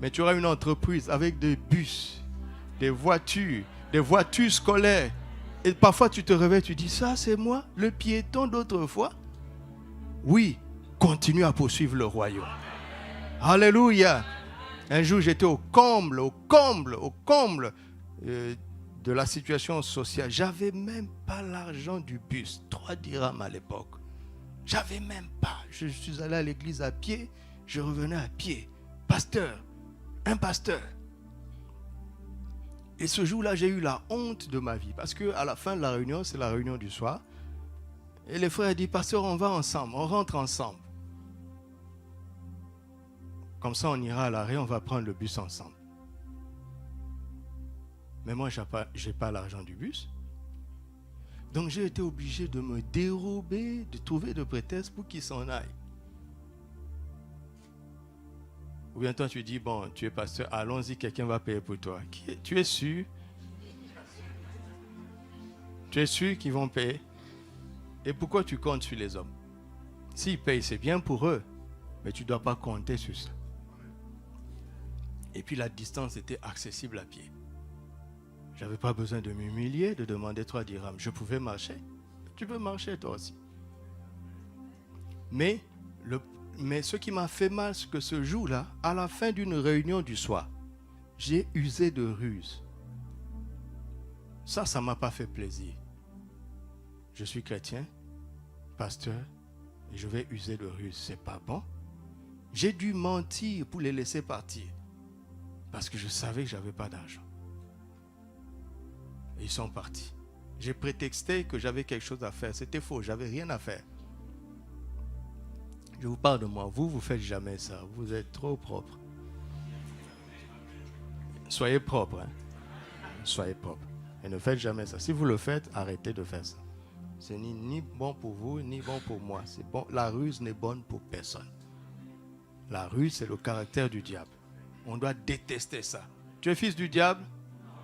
[SPEAKER 1] mais tu auras une entreprise avec des bus, des voitures scolaires. Et parfois tu te réveilles, tu dis, ça c'est moi, le piéton d'autrefois. Oui, continue à poursuivre le royaume. Alléluia. Un jour j'étais au comble de la situation sociale. J'avais même pas l'argent du bus, 3 dirhams à l'époque. J'avais même pas. Je suis allé à l'église à pied, je revenais à pied. Un pasteur. Et ce jour-là, j'ai eu la honte de ma vie. Parce qu'à la fin de la réunion, c'est la réunion du soir. Et les frères disent, pasteur, on va ensemble, on rentre ensemble. Comme ça, on ira à l'arrêt, on va prendre le bus ensemble. Mais moi, je n'ai pas l'argent du bus. Donc, j'ai été obligé de me dérober, de trouver de prétextes pour qu'il s'en aille. Ou bien toi, tu dis, bon, tu es pasteur, allons-y, quelqu'un va payer pour toi. Tu es sûr? Tu es sûr qu'ils vont payer? Et pourquoi tu comptes sur les hommes? S'ils payent, c'est bien pour eux, mais tu ne dois pas compter sur ça. Et puis la distance était accessible à pied. Je n'avais pas besoin de m'humilier, de demander 3 dirhams. Je pouvais marcher. Tu peux marcher toi aussi. Mais ce qui m'a fait mal, c'est que ce jour-là, à la fin d'une réunion du soir, j'ai usé de ruse. Ça ne m'a pas fait plaisir. Je suis chrétien, pasteur, et je vais user de ruse. C'est pas bon. J'ai dû mentir pour les laisser partir. Parce que je savais que je n'avais pas d'argent. Et ils sont partis. J'ai prétexté que j'avais quelque chose à faire. C'était faux, je n'avais rien à faire. Je vous parle de moi. Vous ne faites jamais ça. Vous êtes trop propre. Soyez propre. Hein? Soyez propre. Et ne faites jamais ça. Si vous le faites, arrêtez de faire ça. Ce n'est ni bon pour vous, ni bon pour moi. C'est bon. La ruse n'est bonne pour personne. La ruse, c'est le caractère du diable. On doit détester ça. Tu es fils du diable?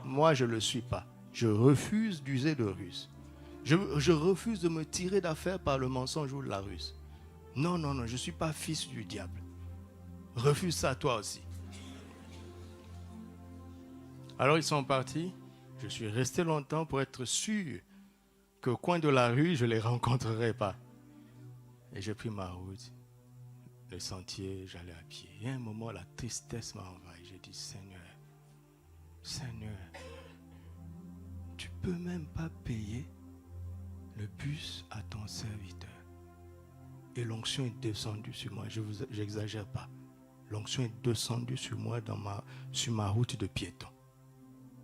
[SPEAKER 1] Moi, je ne le suis pas. Je refuse d'user de ruse. Je refuse de me tirer d'affaire par le mensonge ou la ruse. Non, non, non, je ne suis pas fils du diable. Refuse ça toi aussi. Alors ils sont partis. Je suis resté longtemps pour être sûr qu'au coin de la rue, je ne les rencontrerai pas. Et j'ai pris ma route. Le sentier, j'allais à pied. Et à un moment, la tristesse m'a envahi. J'ai dit, Seigneur, Seigneur, tu ne peux même pas payer le bus à ton serviteur. Et l'onction est descendue sur moi. Je n'exagère pas. L'onction est descendue sur moi sur ma route de piéton.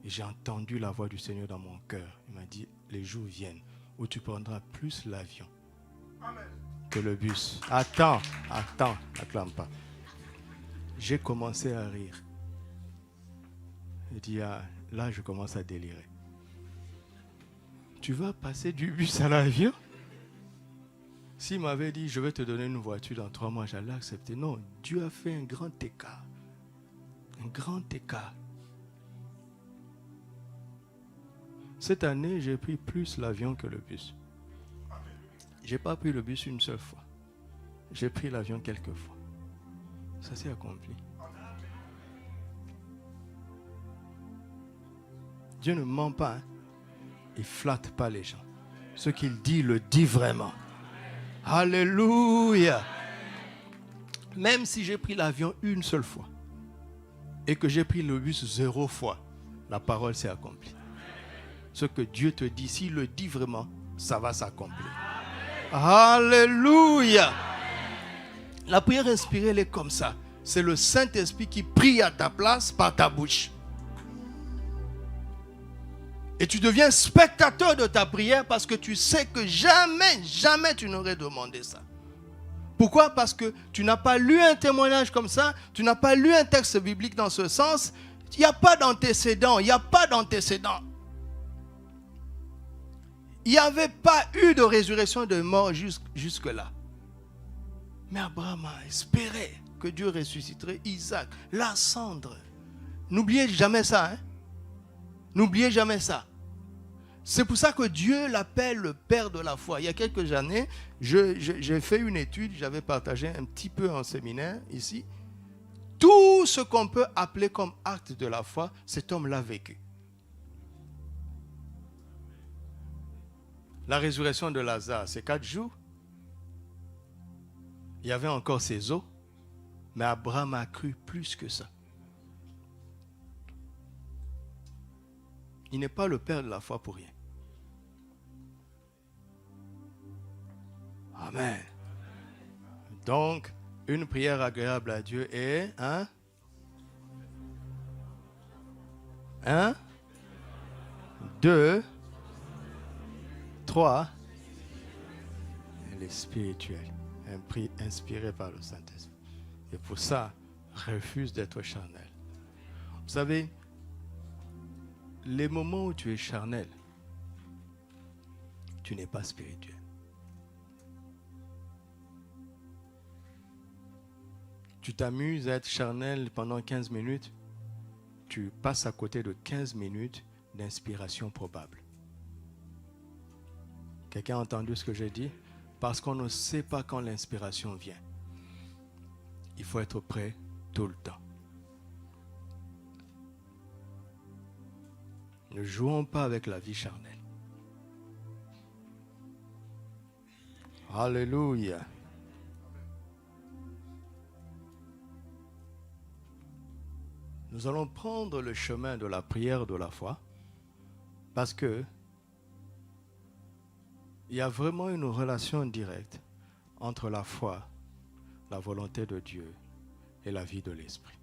[SPEAKER 1] Et j'ai entendu la voix du Seigneur dans mon cœur. Il m'a dit, les jours viennent où tu prendras plus l'avion que le bus. Attends, n'acclame pas. J'ai commencé à rire. Il dit, là je commence à délirer. Tu vas passer du bus à l'avion? S'il m'avait dit, je vais te donner une voiture dans 3 mois, j'allais accepter. Non, Dieu a fait un grand écart. Un grand écart. Cette année, j'ai pris plus l'avion que le bus. Je n'ai pas pris le bus une seule fois. J'ai pris l'avion quelques fois. Ça s'est accompli. Dieu ne ment pas. Hein? Il ne flatte pas les gens. Ce qu'il dit, le dit vraiment. Alléluia. Même si j'ai pris l'avion une seule fois et que j'ai pris le bus 0 fois, la parole s'est accomplie. Ce que Dieu te dit, s'il le dit vraiment, ça va s'accomplir. Alléluia. La prière inspirée, elle est comme ça. C'est le Saint-Esprit qui prie à ta place par ta bouche. Et tu deviens spectateur de ta prière parce que tu sais que jamais tu n'aurais demandé ça. Pourquoi? Parce que tu n'as pas lu un témoignage comme ça, tu n'as pas lu un texte biblique dans ce sens. Il n'y a pas d'antécédent, il n'y a pas d'antécédent. Il n'y avait pas eu de résurrection de mort jusque-là. Mais Abraham a espéré que Dieu ressusciterait Isaac, la cendre. N'oubliez jamais ça. Hein? N'oubliez jamais ça. C'est pour ça que Dieu l'appelle le père de la foi. Il y a quelques années, j'ai fait une étude, j'avais partagé un petit peu en séminaire ici. Tout ce qu'on peut appeler comme acte de la foi, cet homme l'a vécu. La résurrection de Lazare, c'est 4 jours. Il y avait encore ses os, mais Abraham a cru plus que ça. Il n'est pas le père de la foi pour rien. Amen. Donc, une prière agréable à Dieu est 1, 2, 3. Elle est spirituelle. Un prix inspiré par le Saint-Esprit. Et pour ça, refuse d'être charnel. Vous savez, les moments où tu es charnel, tu n'es pas spirituel. Tu t'amuses à être charnel pendant 15 minutes, tu passes à côté de 15 minutes d'inspiration probable. Quelqu'un a entendu ce que j'ai dit? Parce qu'on ne sait pas quand l'inspiration vient. Il faut être prêt tout le temps. Ne jouons pas avec la vie charnelle. Alléluia. Nous allons prendre le chemin de la prière de la foi parce que il y a vraiment une relation directe entre la foi, la volonté de Dieu et la vie de l'esprit.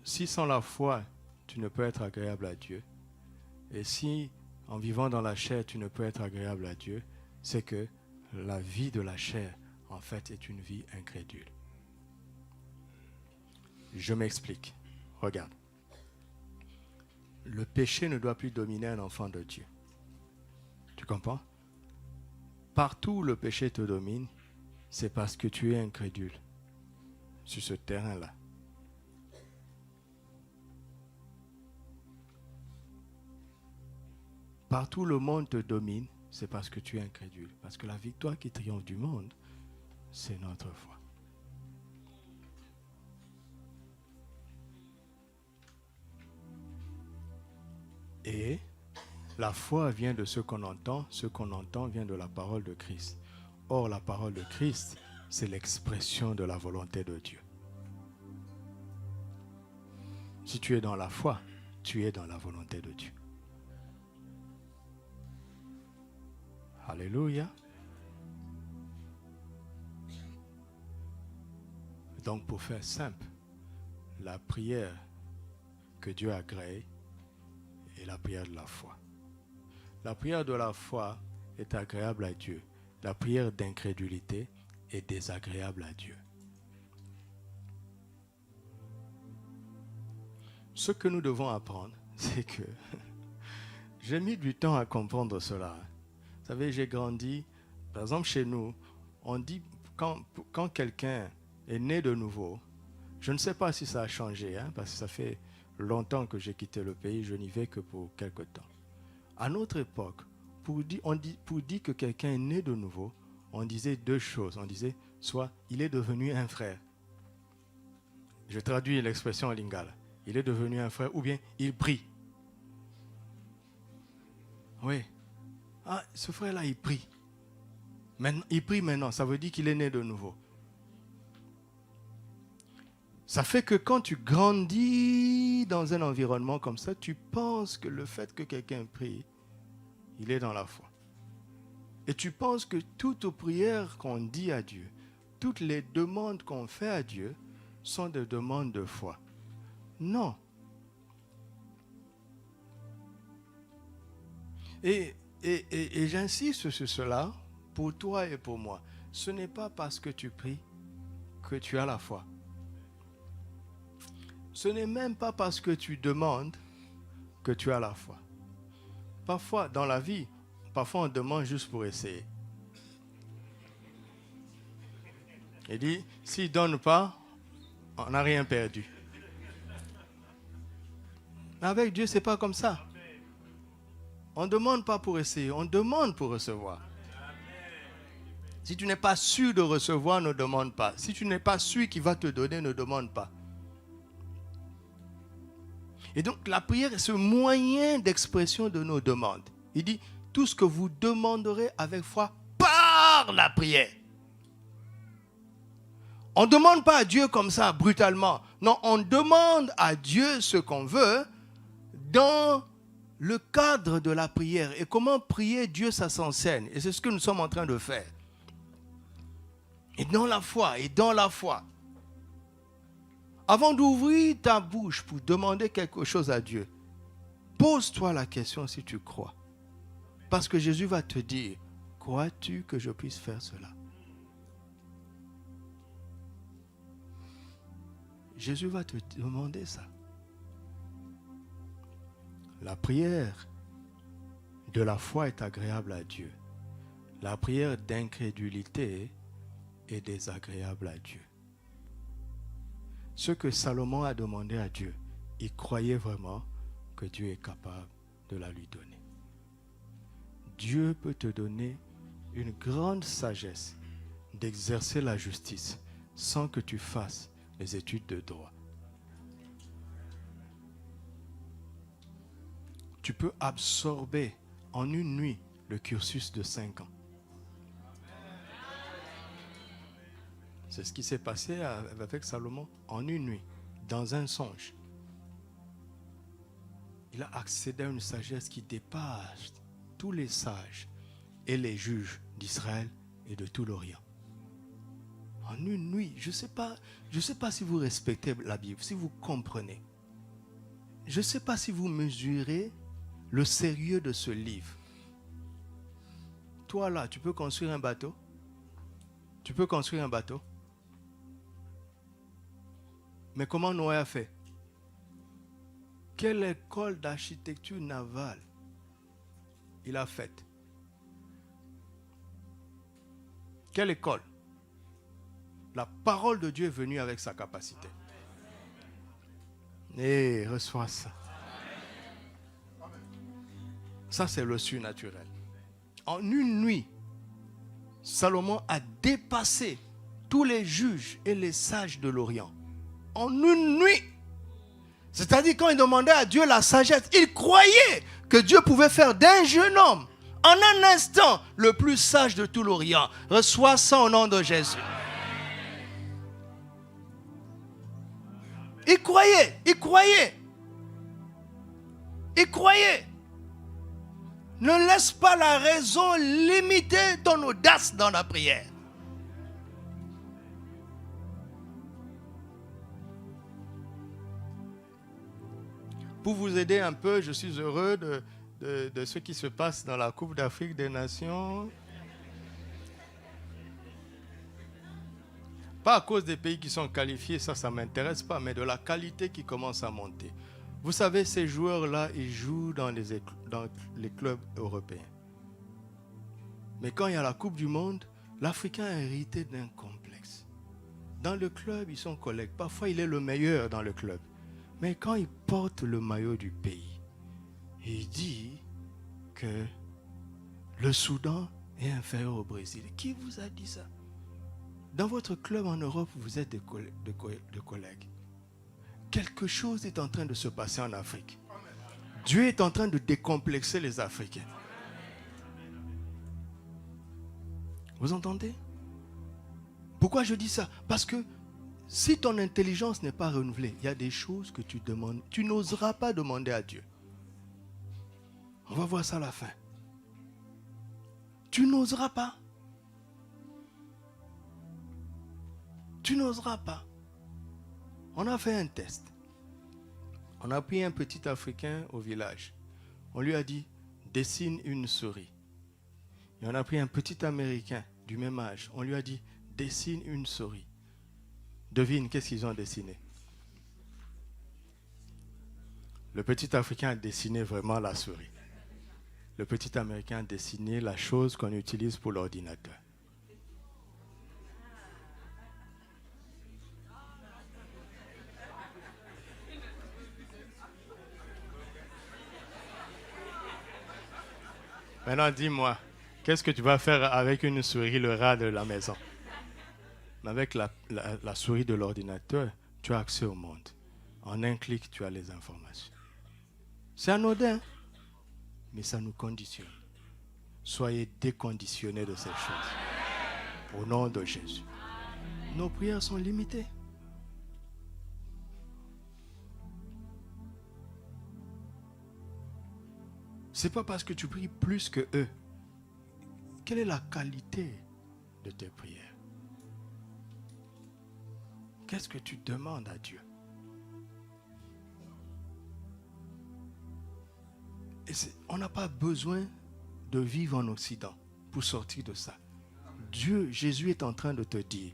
[SPEAKER 1] Si sans la foi, tu ne peux être agréable à Dieu, et si en vivant dans la chair, tu ne peux être agréable à Dieu, c'est que la vie de la chair, en fait, est une vie incrédule. Je m'explique. Regarde. Le péché ne doit plus dominer un enfant de Dieu. Tu comprends? Partout où le péché te domine, c'est parce que tu es incrédule sur ce terrain-là. Partout où le monde te domine, c'est parce que tu es incrédule. Parce que la victoire qui triomphe du monde, c'est notre foi. Et la foi vient de ce qu'on entend vient de la parole de Christ. Or, la parole de Christ, c'est l'expression de la volonté de Dieu. Si tu es dans la foi, tu es dans la volonté de Dieu. Alléluia. Donc, pour faire simple, la prière que Dieu a créée est la prière de la foi. La prière de la foi est agréable à Dieu. La prière d'incrédulité est désagréable à Dieu. Ce que nous devons apprendre, c'est que j'ai mis du temps à comprendre cela. Vous savez, j'ai grandi, par exemple chez nous, on dit quand quelqu'un est né de nouveau, je ne sais pas si ça a changé, parce que ça fait longtemps que j'ai quitté le pays, je n'y vais que pour quelque temps. À notre époque, pour dire que quelqu'un est né de nouveau, on disait deux choses. On disait, soit il est devenu un frère. Je traduis l'expression en lingala. Il est devenu un frère, ou bien il prie. Oui. Ah, ce frère-là, il prie. Maintenant, il prie maintenant, ça veut dire qu'il est né de nouveau. Ça fait que quand tu grandis dans un environnement comme ça, tu penses que le fait que quelqu'un prie, il est dans la foi. Et tu penses que toutes prières qu'on dit à Dieu, toutes les demandes qu'on fait à Dieu sont des demandes de foi. Non. Et j'insiste sur cela pour toi et pour moi. Ce n'est pas parce que tu pries que tu as la foi. Ce n'est même pas parce que tu demandes que tu as la foi. Parfois, dans la vie, parfois on demande juste pour essayer. Il dit, s'il ne donne pas, on n'a rien perdu. Mais avec Dieu, ce n'est pas comme ça. On ne demande pas pour essayer, on demande pour recevoir. Si tu n'es pas sûr de recevoir, ne demande pas. Si tu n'es pas sûr qu'il va te donner, ne demande pas. Et donc la prière est ce moyen d'expression de nos demandes. Il dit, tout ce que vous demanderez avec foi par la prière. On ne demande pas à Dieu comme ça, brutalement. Non, on demande à Dieu ce qu'on veut dans le cadre de la prière. Et comment prier Dieu, ça s'enseigne. Et c'est ce que nous sommes en train de faire. Et dans la foi, Avant d'ouvrir ta bouche pour demander quelque chose à Dieu, pose-toi la question si tu crois. Parce que Jésus va te dire, crois-tu que je puisse faire cela? Jésus va te demander ça. La prière de la foi est agréable à Dieu. La prière d'incrédulité est désagréable à Dieu. Ce que Salomon a demandé à Dieu, il croyait vraiment que Dieu est capable de la lui donner. Dieu peut te donner une grande sagesse d'exercer la justice sans que tu fasses les études de droit. Tu peux absorber en une nuit le cursus de 5 ans. C'est ce qui s'est passé avec Salomon en une nuit, dans un songe. Il a accédé à une sagesse qui dépasse tous les sages et les juges d'Israël et de tout l'Orient. En une nuit, je ne sais pas si vous respectez la Bible, si vous comprenez. Je ne sais pas si vous mesurez le sérieux de ce livre. Toi là, tu peux construire un bateau? Tu peux construire un bateau? Mais comment Noé a fait? Quelle école d'architecture navale il a faite? Quelle école? La parole de Dieu est venue avec sa capacité. Et reçois ça. Ça, c'est le surnaturel. En une nuit, Salomon a dépassé tous les juges et les sages de l'Orient. En une nuit. C'est-à-dire, quand il demandait à Dieu la sagesse, il croyait que Dieu pouvait faire d'un jeune homme, en un instant, le plus sage de tout l'Orient. Reçois ça au nom de Jésus. Il croyait, il croyait. Il croyait. Ne laisse pas la raison limiter ton audace dans la prière. Pour vous aider un peu, je suis heureux de ce qui se passe dans la Coupe d'Afrique des Nations. Pas à cause des pays qui sont qualifiés, ça ne m'intéresse pas, mais de la qualité qui commence à monter. Vous savez, ces joueurs-là, ils jouent dans les clubs européens. Mais quand il y a la Coupe du Monde, l'Africain a hérité d'un complexe. Dans le club, ils sont collègues. Parfois, il est le meilleur dans le club. Mais quand il porte le maillot du pays, il dit que le Soudan est inférieur au Brésil. Qui vous a dit ça? Dans votre club en Europe, vous êtes des collègues. Quelque chose est en train de se passer en Afrique. Dieu est en train de décomplexer les Africains. Vous entendez? Pourquoi je dis ça? Parce que si ton intelligence n'est pas renouvelée, il y a des choses que tu demandes, tu n'oseras pas demander à Dieu. On va voir ça à la fin. Tu n'oseras pas. Tu n'oseras pas. On a fait un test. On a pris un petit Africain au village. On lui a dit, dessine une souris. Et on a pris un petit Américain du même âge. On lui a dit, dessine une souris. Devine, qu'est-ce qu'ils ont dessiné? Le petit Africain a dessiné vraiment la souris. Le petit Américain a dessiné la chose qu'on utilise pour l'ordinateur. Maintenant, dis-moi, qu'est-ce que tu vas faire avec une souris, le rat de la maison? Mais avec la souris de l'ordinateur, tu as accès au monde. En un clic, tu as les informations. C'est anodin, mais ça nous conditionne. Soyez déconditionnés de ces choses. Au nom de Jésus. Nos prières sont limitées. Ce n'est pas parce que tu pries plus que eux. Quelle est la qualité de tes prières? Qu'est-ce que tu demandes à Dieu? Et on n'a pas besoin de vivre en Occident pour sortir de ça. Dieu, Jésus est en train de te dire,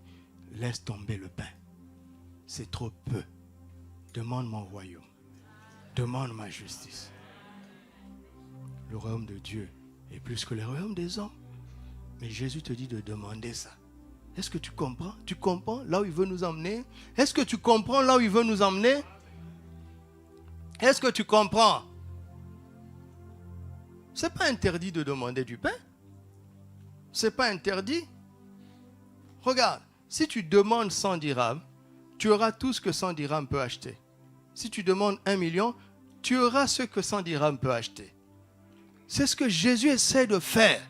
[SPEAKER 1] laisse tomber le pain. C'est trop peu. Demande mon royaume. Demande ma justice. le royaume de Dieu est plus que le royaume des hommes. Mais Jésus te dit de demander ça. Est-ce que tu comprends? Tu comprends là où il veut nous emmener? Est-ce que tu comprends là où il veut nous emmener? Est-ce que tu comprends? Ce n'est pas interdit de demander du pain. Ce n'est pas interdit. Regarde, si tu demandes 100 dirhams, tu auras tout ce que 100 dirhams peut acheter. Si tu demandes 1 million, tu auras ce que 100 dirhams peut acheter. C'est ce que Jésus essaie de faire.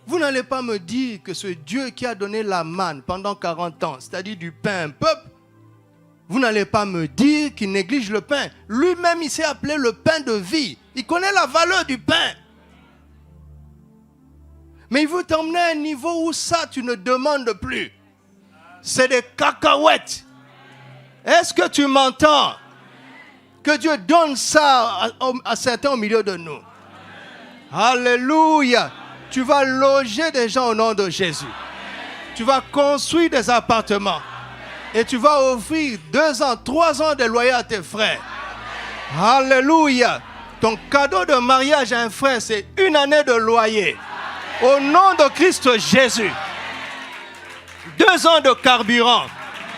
[SPEAKER 1] Vous n'allez pas me dire que ce Dieu qui a donné la manne pendant 40 ans, c'est-à-dire du pain à un peuple, vous n'allez pas me dire qu'il néglige le pain. Lui-même, il s'est appelé le pain de vie. Il connaît la valeur du pain. Mais il veut t'emmener à un niveau où ça, tu ne demandes plus. C'est des cacahuètes. Est-ce que tu m'entends? Que Dieu donne ça à certains au milieu de nous. Alléluia. Tu vas loger des gens au nom de Jésus. Tu vas construire des appartements. Et tu vas offrir 2 ans, 3 ans de loyer à tes frères. Alléluia. Ton cadeau de mariage à un frère, c'est 1 année de loyer. Au nom de Christ Jésus. 2 ans de carburant.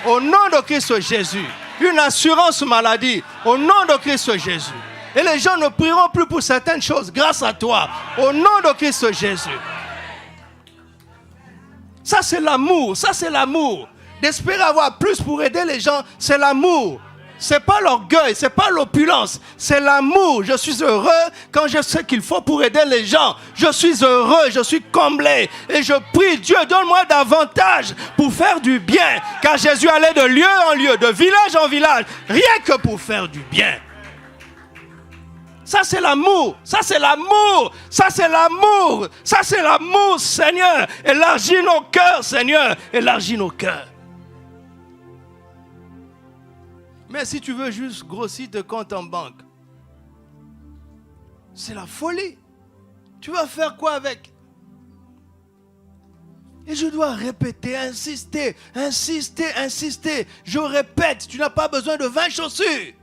[SPEAKER 1] Au nom de Christ Jésus. Une assurance maladie. Au nom de Christ Jésus. Et les gens ne prieront plus pour certaines choses grâce à toi. Au nom de Christ Jésus. Ça, c'est l'amour. Ça, c'est l'amour. D'espérer avoir plus pour aider les gens, c'est l'amour. Ce n'est pas l'orgueil, ce n'est pas l'opulence. C'est l'amour. Je suis heureux quand je sais qu'il faut pour aider les gens. Je suis heureux, je suis comblé. Et je prie, Dieu, donne-moi davantage pour faire du bien. Car Jésus allait de lieu en lieu, de village en village, rien que pour faire du bien. Ça, c'est l'amour. Ça, c'est l'amour. Ça, c'est l'amour. Ça, c'est l'amour, Seigneur. Élargis nos cœurs, Seigneur. Élargis nos cœurs. Mais si tu veux juste grossir tes comptes en banque, c'est la folie. Tu vas faire quoi avec? Et je dois répéter, insister, insister, insister. Je répète, tu n'as pas besoin de 20 chaussures.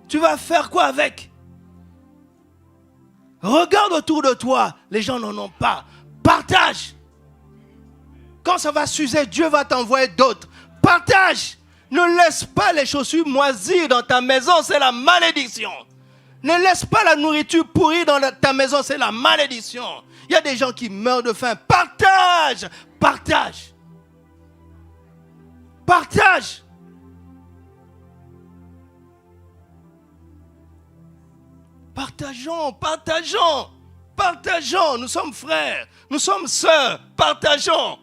[SPEAKER 1] Tu vas faire quoi avec? Regarde autour de toi, les gens n'en ont pas. Partage. Quand ça va s'user, Dieu va t'envoyer d'autres. Partage. Ne laisse pas les chaussures moisir dans ta maison, c'est la malédiction. Ne laisse pas la nourriture pourrir dans ta maison, c'est la malédiction. Il y a des gens qui meurent de faim. Partage. Partage. Partage. Partageons, partageons, partageons. Nous sommes frères, nous sommes sœurs. Partageons.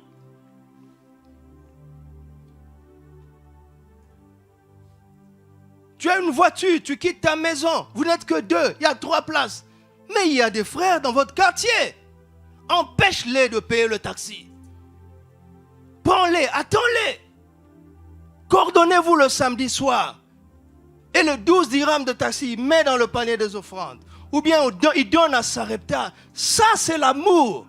[SPEAKER 1] Tu as une voiture, tu quittes ta maison. Vous n'êtes que 2, il y a 3 places. Mais il y a des frères dans votre quartier. Empêche-les de payer le taxi. Prends-les, attends-les. Coordonnez-vous le samedi soir. Et le 12 dirhams de taxi, il met dans le panier des offrandes. Ou bien il donne à Sarepta. Ça, c'est l'amour.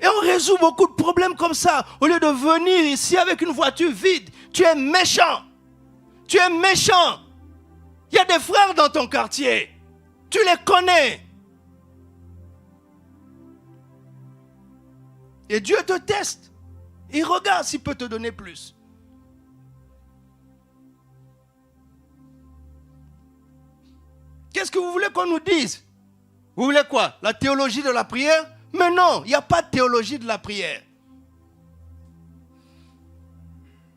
[SPEAKER 1] Et on résout beaucoup de problèmes comme ça. Au lieu de venir ici avec une voiture vide, tu es méchant. Tu es méchant. Il y a des frères dans ton quartier. Tu les connais. Et Dieu te teste. Il regarde s'il peut te donner plus. Qu'est-ce que vous voulez qu'on nous dise? Vous voulez quoi? La théologie de la prière? Mais non, il n'y a pas de théologie de la prière.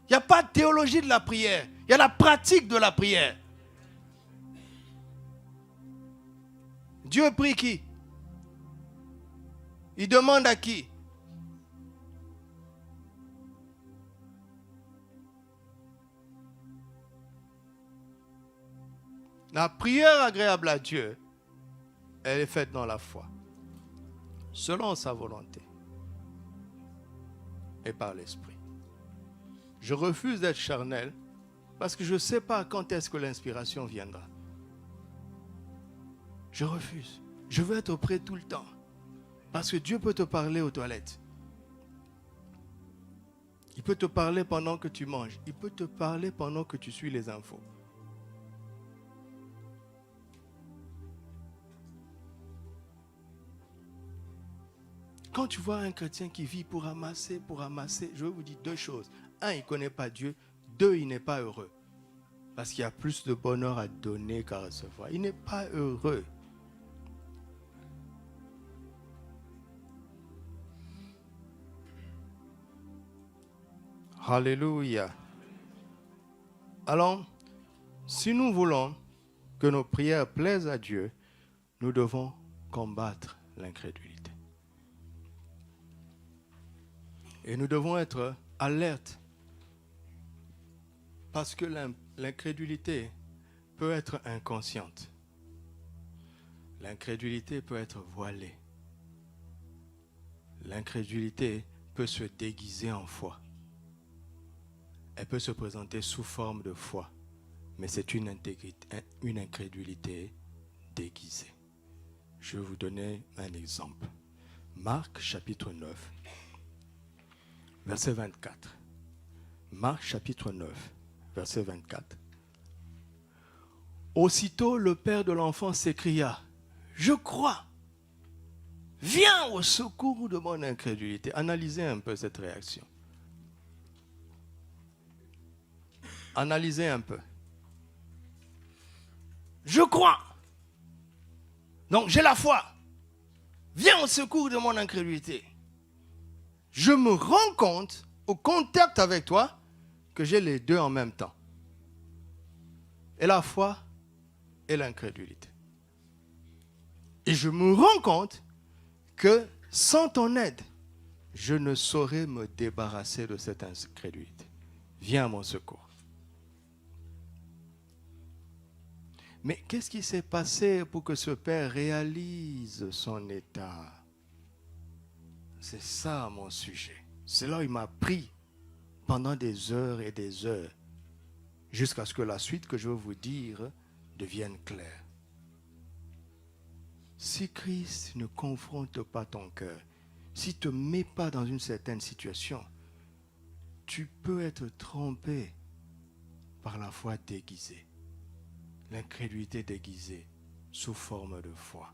[SPEAKER 1] Il n'y a pas de théologie de la prière. Il y a la pratique de la prière. Dieu prie qui? Il demande à qui? La prière agréable à Dieu, elle est faite dans la foi, selon sa volonté et par l'esprit. Je refuse d'être charnel parce que je ne sais pas quand est-ce que l'inspiration viendra. Je refuse. Je veux être auprès tout le temps. Parce que Dieu peut te parler aux toilettes. Il peut te parler pendant que tu manges. Il peut te parler pendant que tu suis les infos. Quand tu vois un chrétien qui vit pour amasser, je vais vous dire deux choses. Un, il ne connaît pas Dieu. Deux, il n'est pas heureux. Parce qu'il y a plus de bonheur à donner qu'à recevoir. Il n'est pas heureux. Alléluia. Alors, si nous voulons que nos prières plaisent à Dieu, nous devons combattre l'incrédulité. Et nous devons être alertes. Parce que l'incrédulité peut être inconsciente. L'incrédulité peut être voilée. L'incrédulité peut se déguiser en foi. Elle peut se présenter sous forme de foi. Mais c'est une incrédulité déguisée. Je vais vous donner un exemple. Marc chapitre 9, verset 24. Marc chapitre 9, verset 24. Aussitôt le père de l'enfant s'écria, « Je crois, viens au secours de mon incrédulité. » Analysez un peu cette réaction. Analysez un peu. Je crois. Donc j'ai la foi. Viens au secours de mon incrédulité. Je me rends compte, au contact avec toi, que j'ai les deux en même temps. Et la foi et l'incrédulité. Et je me rends compte que sans ton aide, je ne saurais me débarrasser de cette incrédulité. Viens à mon secours. Mais qu'est-ce qui s'est passé pour que ce père réalise son état? C'est ça mon sujet. C'est là où il m'a pris pendant des heures et des heures, jusqu'à ce que la suite que je veux vous dire devienne claire. Si Christ ne confronte pas ton cœur, s'il ne te met pas dans une certaine situation, tu peux être trompé par la foi déguisée. L'incrédulité déguisée sous forme de foi.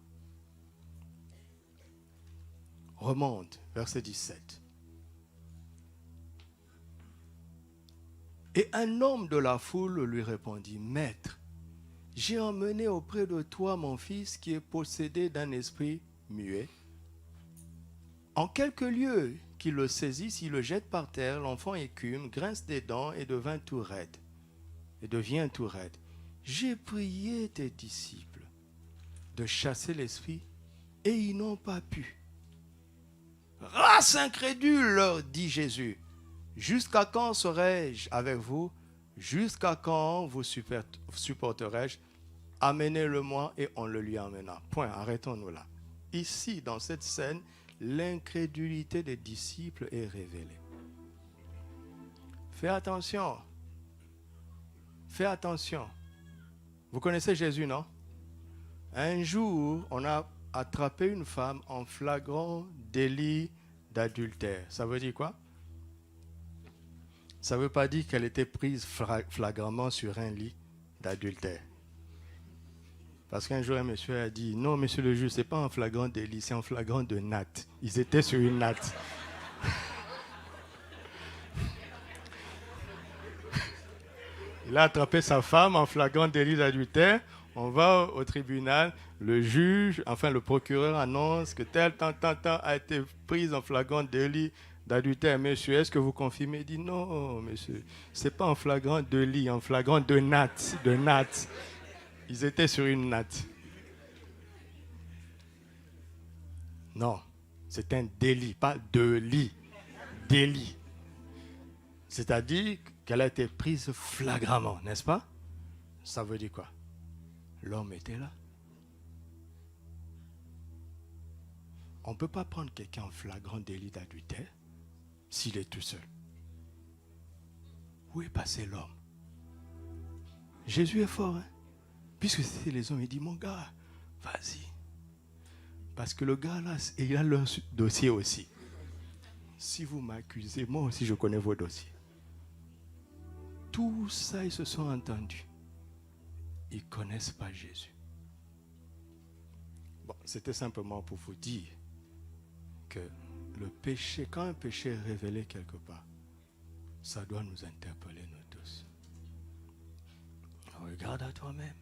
[SPEAKER 1] Remonte, verset 17. Et un homme de la foule lui répondit, « Maître, j'ai emmené auprès de toi mon fils qui est possédé d'un esprit muet. En quelques lieux qu'il le saisisse, il le jette par terre, l'enfant écume, grince des dents et devient tout raide. J'ai prié tes disciples de chasser l'esprit et ils n'ont pas pu. Race incrédule, leur dit Jésus, jusqu'à quand serai-je avec vous? Jusqu'à quand vous supporterai-je? Amenez-le-moi et on le lui amena. Point, arrêtons-nous là. Ici, dans cette scène, l'incrédulité des disciples est révélée. Fais attention. Fais attention. Vous connaissez Jésus, non? Un jour, on a attrapé une femme en flagrant délit d'adultère. Ça veut dire quoi? Ça ne veut pas dire qu'elle était prise flagramment sur un lit d'adultère. Parce qu'un jour, un monsieur a dit, non, monsieur le juge, ce n'est pas en flagrant délit, c'est en flagrant de natte. Ils étaient sur une natte. Il a attrapé sa femme en flagrant délit d'adultère. On va au tribunal. Le juge, enfin le procureur annonce que tel a été prise en flagrant délit d'adultère. Monsieur, est-ce que vous confirmez? Il dit non, monsieur. Ce n'est pas en flagrant délit, en flagrant de natte. Ils étaient sur une natte. Non, c'est un délit, pas de lit. Délit. C'est-à-dire qu'elle a été prise flagramment, n'est-ce pas? Ça veut dire quoi? L'homme était là. On ne peut pas prendre quelqu'un en flagrant délit d'adultère s'il est tout seul. Où est passé l'homme? Jésus est fort, hein? Puisque c'était les hommes, il dit, mon gars, vas-y. Parce que le gars là, il a leur dossier aussi. Si vous m'accusez, moi aussi je connais vos dossiers. Tout ça, ils se sont entendus. Ils ne connaissent pas Jésus. Bon, c'était simplement pour vous dire que le péché, quand un péché est révélé quelque part, ça doit nous interpeller, nous tous. Regarde à toi-même.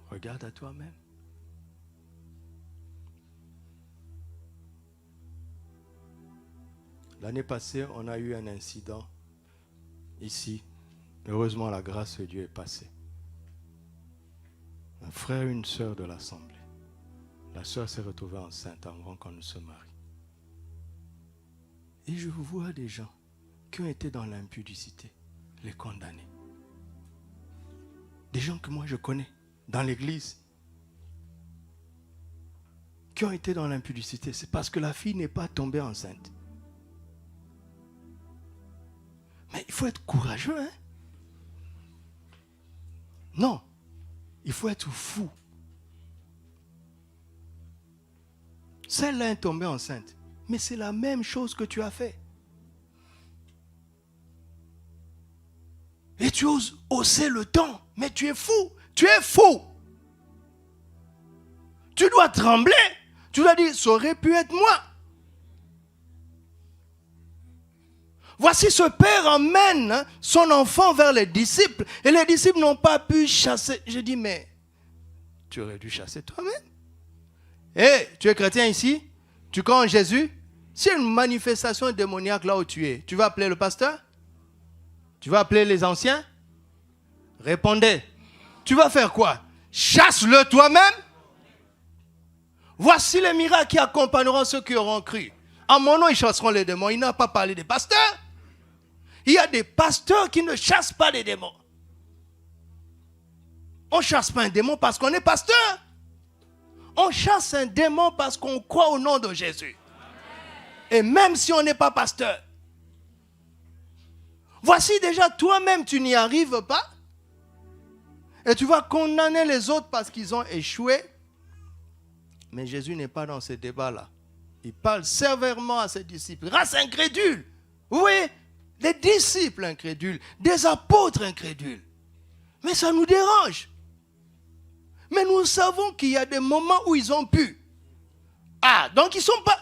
[SPEAKER 1] Regarde à toi-même. L'année passée, on a eu un incident ici. Heureusement, la grâce de Dieu est passée. Un frère et une sœur de l'Assemblée. La sœur s'est retrouvée enceinte avant qu'on ne se marie. Et je vois des gens qui ont été dans l'impudicité, les condamner. Des gens que moi je connais dans l'église, qui ont été dans l'impudicité. C'est parce que la fille n'est pas tombée enceinte. Mais il faut être courageux, hein? Non, il faut être fou. Celle-là est tombée enceinte. Mais c'est la même chose que tu as fait. Et tu oses hausser le ton. Mais tu es fou. Tu es fou. Tu dois trembler. Tu dois dire, ça aurait pu être moi. Voici ce père emmène son enfant vers les disciples. Et les disciples n'ont pas pu chasser. Je dis, mais tu aurais dû chasser toi-même. Hé, tu es chrétien ici? Tu crois en Jésus? S'il y a une manifestation démoniaque là où tu es, tu vas appeler le pasteur? Tu vas appeler les anciens? Répondez. Tu vas faire quoi? Chasse-le toi-même? Voici les miracles qui accompagneront ceux qui auront cru. En mon nom, ils chasseront les démons. Il n'a pas parlé des pasteurs. Il y a des pasteurs qui ne chassent pas les démons. On ne chasse pas un démon parce qu'on est pasteur. On chasse un démon parce qu'on croit au nom de Jésus. Et même si on n'est pas pasteur. Voici déjà toi-même, tu n'y arrives pas. Et tu vas condamner les autres parce qu'ils ont échoué. Mais Jésus n'est pas dans ce débat-là. Il parle sévèrement à ses disciples. Race incrédule. Oui, des disciples incrédules, des apôtres incrédules. Mais ça nous dérange. Mais nous savons qu'il y a des moments où ils ont pu. Ah, donc ils sont pas...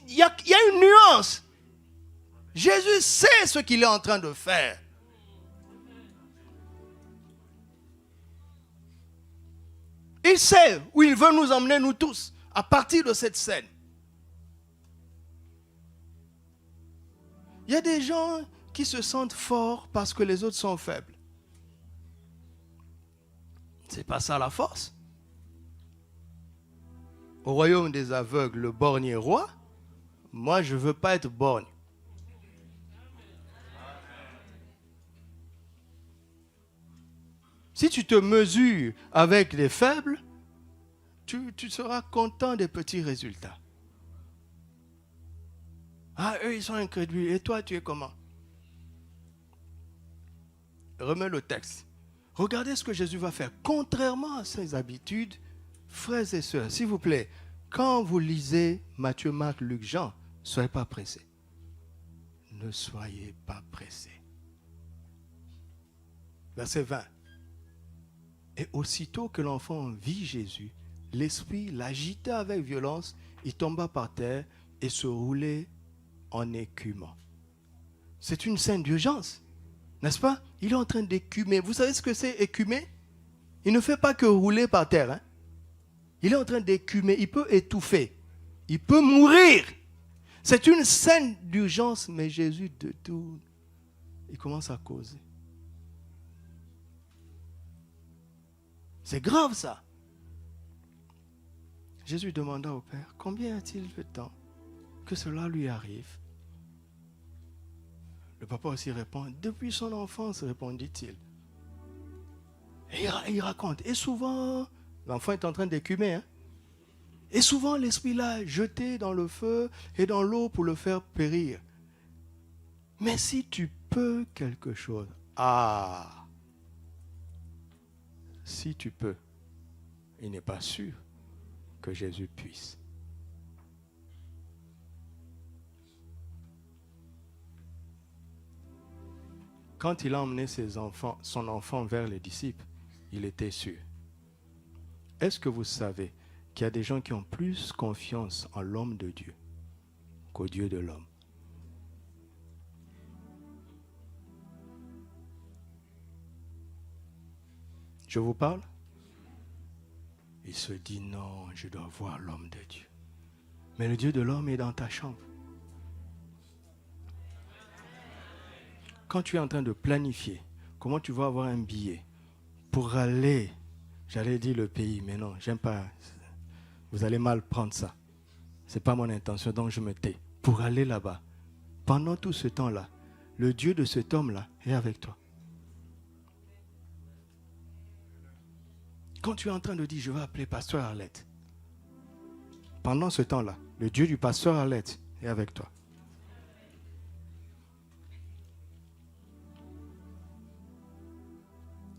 [SPEAKER 1] Il y a une nuance. Jésus sait ce qu'il est en train de faire. Il sait où il veut nous emmener, nous tous, à partir de cette scène. Il y a des gens qui se sentent forts parce que les autres sont faibles. C'est pas ça la force. Au royaume des aveugles, le borgne est roi. Moi, je ne veux pas être borgne. Si tu te mesures avec les faibles, tu seras content des petits résultats. Ah, eux, ils sont incrédules. Et toi, tu es comment? Remets le texte. Regardez ce que Jésus va faire. Contrairement à ses habitudes, frères et sœurs, s'il vous plaît, quand vous lisez Matthieu, Marc, Luc, Jean, ne soyez pas pressés. Ne soyez pas pressés. Verset 20. Et aussitôt que l'enfant vit Jésus, l'esprit l'agita avec violence, il tomba par terre et se roulait en écumant. C'est une scène d'urgence, n'est-ce pas? Il est en train d'écumer. Vous savez ce que c'est écumer? Il ne fait pas que rouler par terre. Hein? Il est en train d'écumer. Il peut étouffer. Il peut mourir. C'est une scène d'urgence, mais Jésus de tout, il commence à causer. C'est grave ça. Jésus demanda au Père, combien a-t-il de temps que cela lui arrive? Le papa aussi répond, depuis son enfance, répondit-il. Et il raconte. Et souvent, l'enfant est en train d'écumer. Hein? Et souvent, l'esprit l'a jeté dans le feu et dans l'eau pour le faire périr. Mais si tu peux quelque chose, si tu peux, il n'est pas sûr que Jésus puisse. Quand il a emmené son enfant vers les disciples, il était sûr. Est-ce que vous savez qu'il y a des gens qui ont plus confiance en l'homme de Dieu qu'au Dieu de l'homme. Je vous parle? Il se dit non, je dois voir l'homme de Dieu. Mais le Dieu de l'homme est dans ta chambre. Quand tu es en train de planifier, comment tu vas avoir un billet pour aller, j'allais dire le pays, mais non, j'aime pas, vous allez mal prendre ça. Ce n'est pas mon intention, donc je me tais. Pour aller là-bas, pendant tout ce temps-là, le Dieu de cet homme-là est avec toi. Quand tu es en train de dire, je vais appeler pasteur Arlette, pendant ce temps-là, le Dieu du pasteur Arlette est avec toi.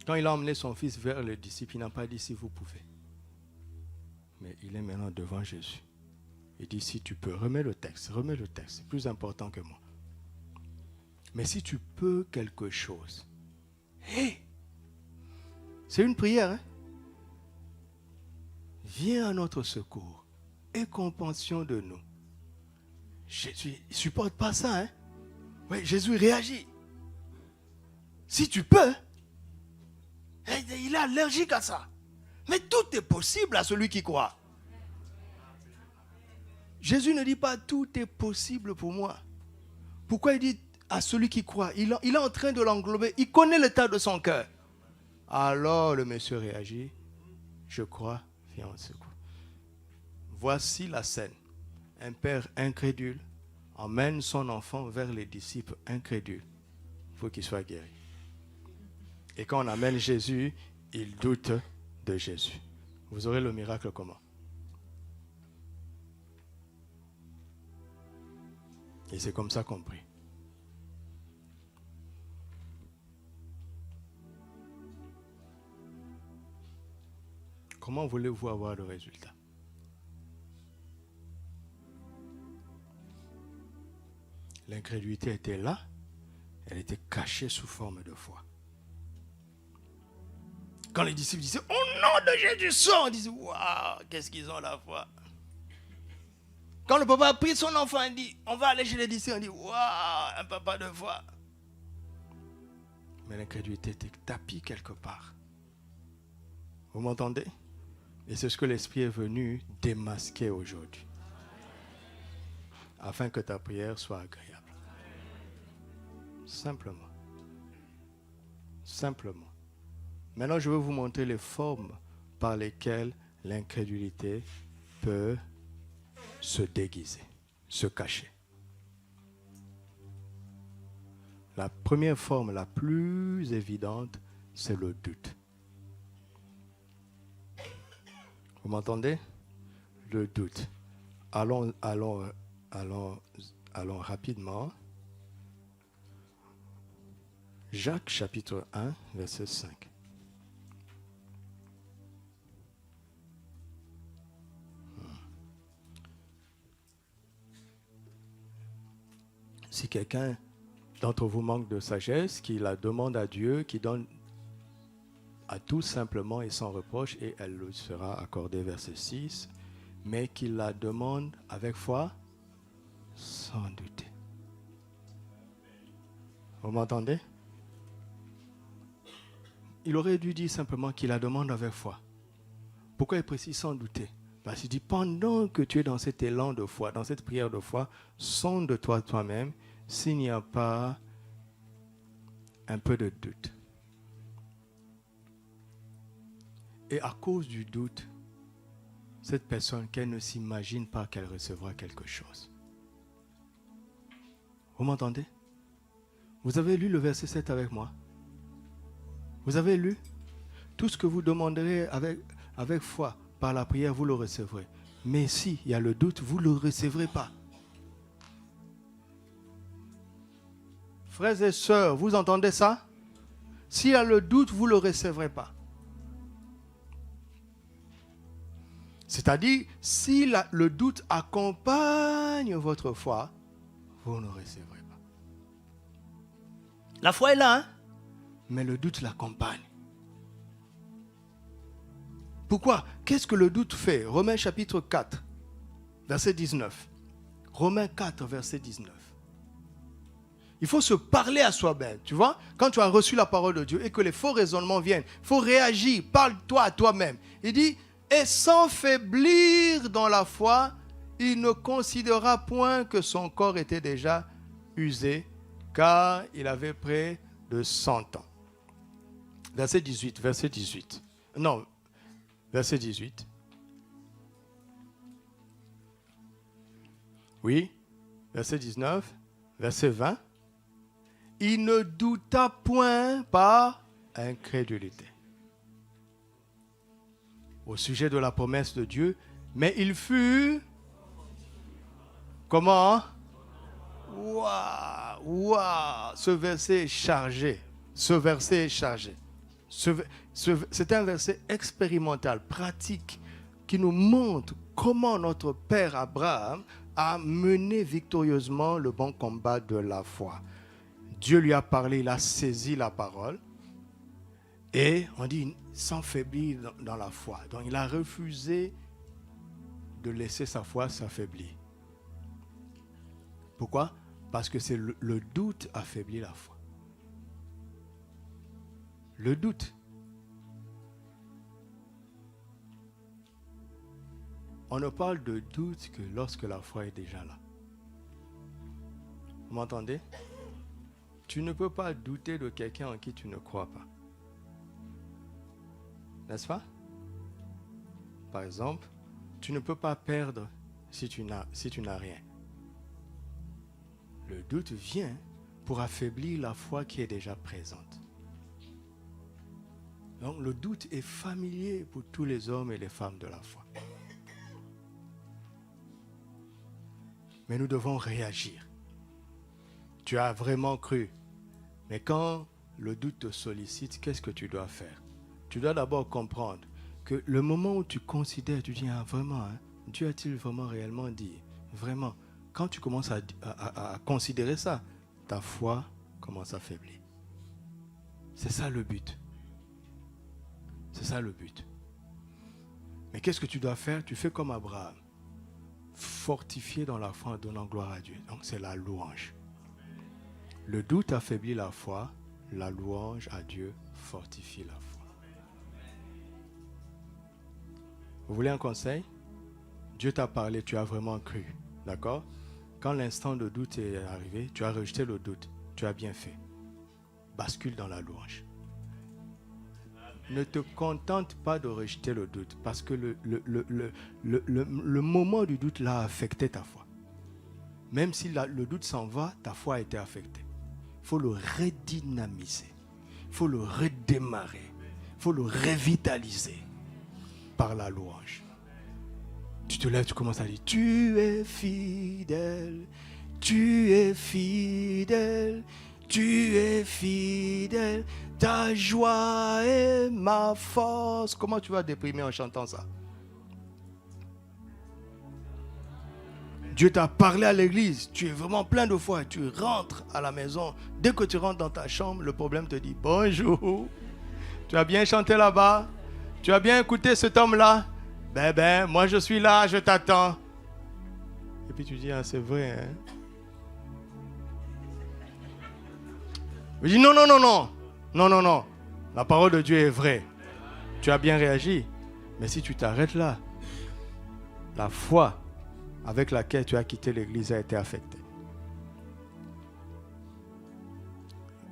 [SPEAKER 1] Quand il a emmené son fils vers le disciple, il n'a pas dit si vous pouvez. Mais il est maintenant devant Jésus. Il dit si tu peux, remets le texte, c'est plus important que moi. Mais si tu peux quelque chose, hey, c'est une prière, hein? Viens à notre secours et compassion de nous. Jésus ne supporte pas ça, hein? Oui, Jésus réagit. Si tu peux, il est allergique à ça. Mais tout est possible à celui qui croit. Jésus ne dit pas tout est possible pour moi. Pourquoi il dit à celui qui croit? Il est en train de l'englober. Il connaît l'état de son cœur. Alors le monsieur réagit. Je crois, viens au secours. Voici la scène. Un père incrédule emmène son enfant vers les disciples incrédules. Il faut qu'il soit guéri. Et quand on amène Jésus, il doute de Jésus. Vous aurez le miracle comment? Et c'est comme ça qu'on prie. Comment voulez-vous avoir le résultat? L'incrédulité était là, elle était cachée sous forme de foi. Quand les disciples disaient « Au nom de Jésus, sors !» on disait « Waouh, qu'est-ce qu'ils ont la foi !» Quand le papa a pris son enfant, il dit « On va aller chez les disciples », on dit « Waouh, un papa de foi !» Mais l'incrédulité était tapie quelque part. Vous m'entendez? Et c'est ce que l'Esprit est venu démasquer aujourd'hui. Afin que ta prière soit agréable. Simplement. Simplement. Maintenant, je vais vous montrer les formes par lesquelles l'incrédulité peut se déguiser, se cacher. La première forme, la plus évidente, c'est le doute. Vous m'entendez? Le doute. Allons rapidement. Jacques chapitre 1, verset 5. Si quelqu'un d'entre vous manque de sagesse, qu'il la demande à Dieu, qui donne à tout simplement et sans reproche, et elle lui sera accordée, verset 6, mais qu'il la demande avec foi, sans douter. Vous m'entendez? Il aurait dû dire simplement qu'il la demande avec foi. Pourquoi il précise sans douter? Parce qu'il dit, pendant que tu es dans cet élan de foi, dans cette prière de foi, sonde-toi toi-même s'il n'y a pas un peu de doute. Et à cause du doute, cette personne, qu'elle ne s'imagine pas qu'elle recevra quelque chose. Vous m'entendez? Vous avez lu le verset 7 avec moi? Vous avez lu? Tout ce que vous demanderez avec foi, par la prière, vous le recevrez. Mais s'il y a le doute, vous ne le recevrez pas. Frères et sœurs, vous entendez ça? S'il y a le doute, vous ne le recevrez pas. C'est-à-dire, si le doute accompagne votre foi, vous ne recevrez pas. La foi est là, hein? Mais le doute l'accompagne. Pourquoi? Qu'est-ce que le doute fait? Romains chapitre 4, verset 19. Romains 4, verset 19. Il faut se parler à soi-même, tu vois. Quand tu as reçu la parole de Dieu et que les faux raisonnements viennent, il faut réagir, parle-toi à toi-même. Il dit, et sans faiblir dans la foi, il ne considéra point que son corps était déjà usé, car il avait près de 100 ans. Verset 18, verset 18. Non, verset 18. Oui, verset 19, verset 20. Il ne douta point par incrédulité au sujet de la promesse de Dieu, mais il fut... Comment? Waouh, ce verset est chargé. Ce verset est chargé. C'est un verset expérimental, pratique, qui nous montre comment notre père Abraham a mené victorieusement le bon combat de la foi. Dieu lui a parlé, il a saisi la parole et on dit sans faiblir dans la foi. Donc il a refusé de laisser sa foi s'affaiblir. Pourquoi? Parce que c'est le doute affaiblit la foi. Le doute. On ne parle de doute que lorsque la foi est déjà là. Vous m'entendez? Tu ne peux pas douter de quelqu'un en qui tu ne crois pas. N'est-ce pas? Par exemple, tu ne peux pas perdre si tu n'as rien. Le doute vient pour affaiblir la foi qui est déjà présente. Donc le doute est familier pour tous les hommes et les femmes de la foi. Mais nous devons réagir. Tu as vraiment cru. Mais quand le doute te sollicite, qu'est-ce que tu dois faire? Tu dois d'abord comprendre que le moment où tu considères, tu dis, ah, vraiment, hein, Dieu a-t-il vraiment réellement dit? Vraiment. Quand tu commences à considérer ça, ta foi commence à faiblir. C'est ça le but. C'est ça le but. Mais qu'est-ce que tu dois faire? Tu fais comme Abraham. Fortifier dans la foi en donnant gloire à Dieu. Donc c'est la louange. Le doute affaiblit la foi, la louange à Dieu fortifie la foi. Vous voulez un conseil? Dieu t'a parlé, tu as vraiment cru. D'accord? Quand l'instant de doute est arrivé, tu as rejeté le doute. Tu as bien fait. Bascule dans la louange. Ne te contente pas de rejeter le doute parce que le moment du doute l'a affecté ta foi. Même si le doute s'en va, ta foi a été affectée. Il faut le redynamiser. Il faut le redémarrer. Il faut le revitaliser par la louange. Tu te lèves, tu commences à dire, tu es fidèle, tu es fidèle, tu es fidèle, ta joie est ma force. Comment tu vas déprimer en chantant ça? Dieu t'a parlé à l'église, tu es vraiment plein de foi, tu rentres à la maison. Dès que tu rentres dans ta chambre, le problème te dit, bonjour, tu as bien chanté là-bas, tu as bien écouté cet homme-là. Ben, moi je suis là, je t'attends. Et puis tu dis, ah, c'est vrai, hein? Je dis, non. La parole de Dieu est vraie. Tu as bien réagi. Mais si tu t'arrêtes là, la foi avec laquelle tu as quitté l'église a été affectée.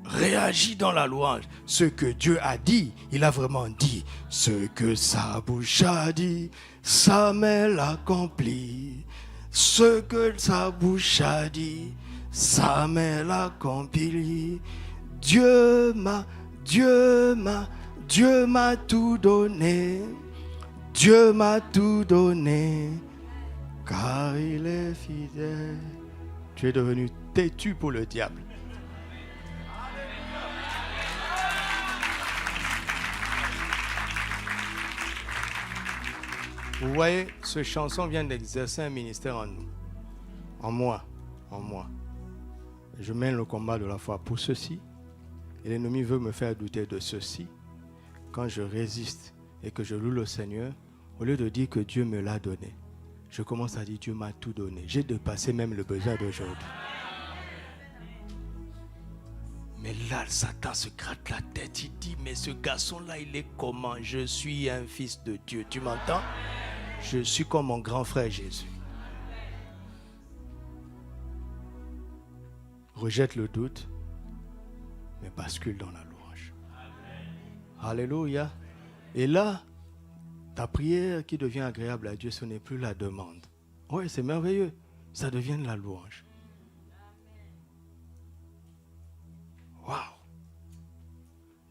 [SPEAKER 1] Réagis dans la louange. Ce que Dieu a dit, il a vraiment dit. Ce que sa bouche a dit, sa main l'accomplit. Ce que sa bouche a dit, sa main l'accomplit. Dieu m'a tout donné. Dieu m'a tout donné. Car il est fidèle. Tu es devenu têtu pour le diable. Vous voyez, cette chanson vient d'exercer un ministère en nous. En moi. Je mène le combat de la foi pour ceci. Et l'ennemi veut me faire douter de ceci. Quand je résiste et que je loue le Seigneur, au lieu de dire que Dieu me l'a donné, je commence à dire Dieu m'a tout donné. J'ai dépassé même le besoin d'aujourd'hui. Mais là, Satan se gratte la tête. Il dit, mais ce garçon-là, il est comment? Je suis un fils de Dieu. Tu m'entends? Je suis comme mon grand frère Jésus. Rejette le doute, mais bascule dans la louange. Alléluia. Et là, ta prière qui devient agréable à Dieu, ce n'est plus la demande. Oui, c'est merveilleux. Ça devient de la louange. Waouh!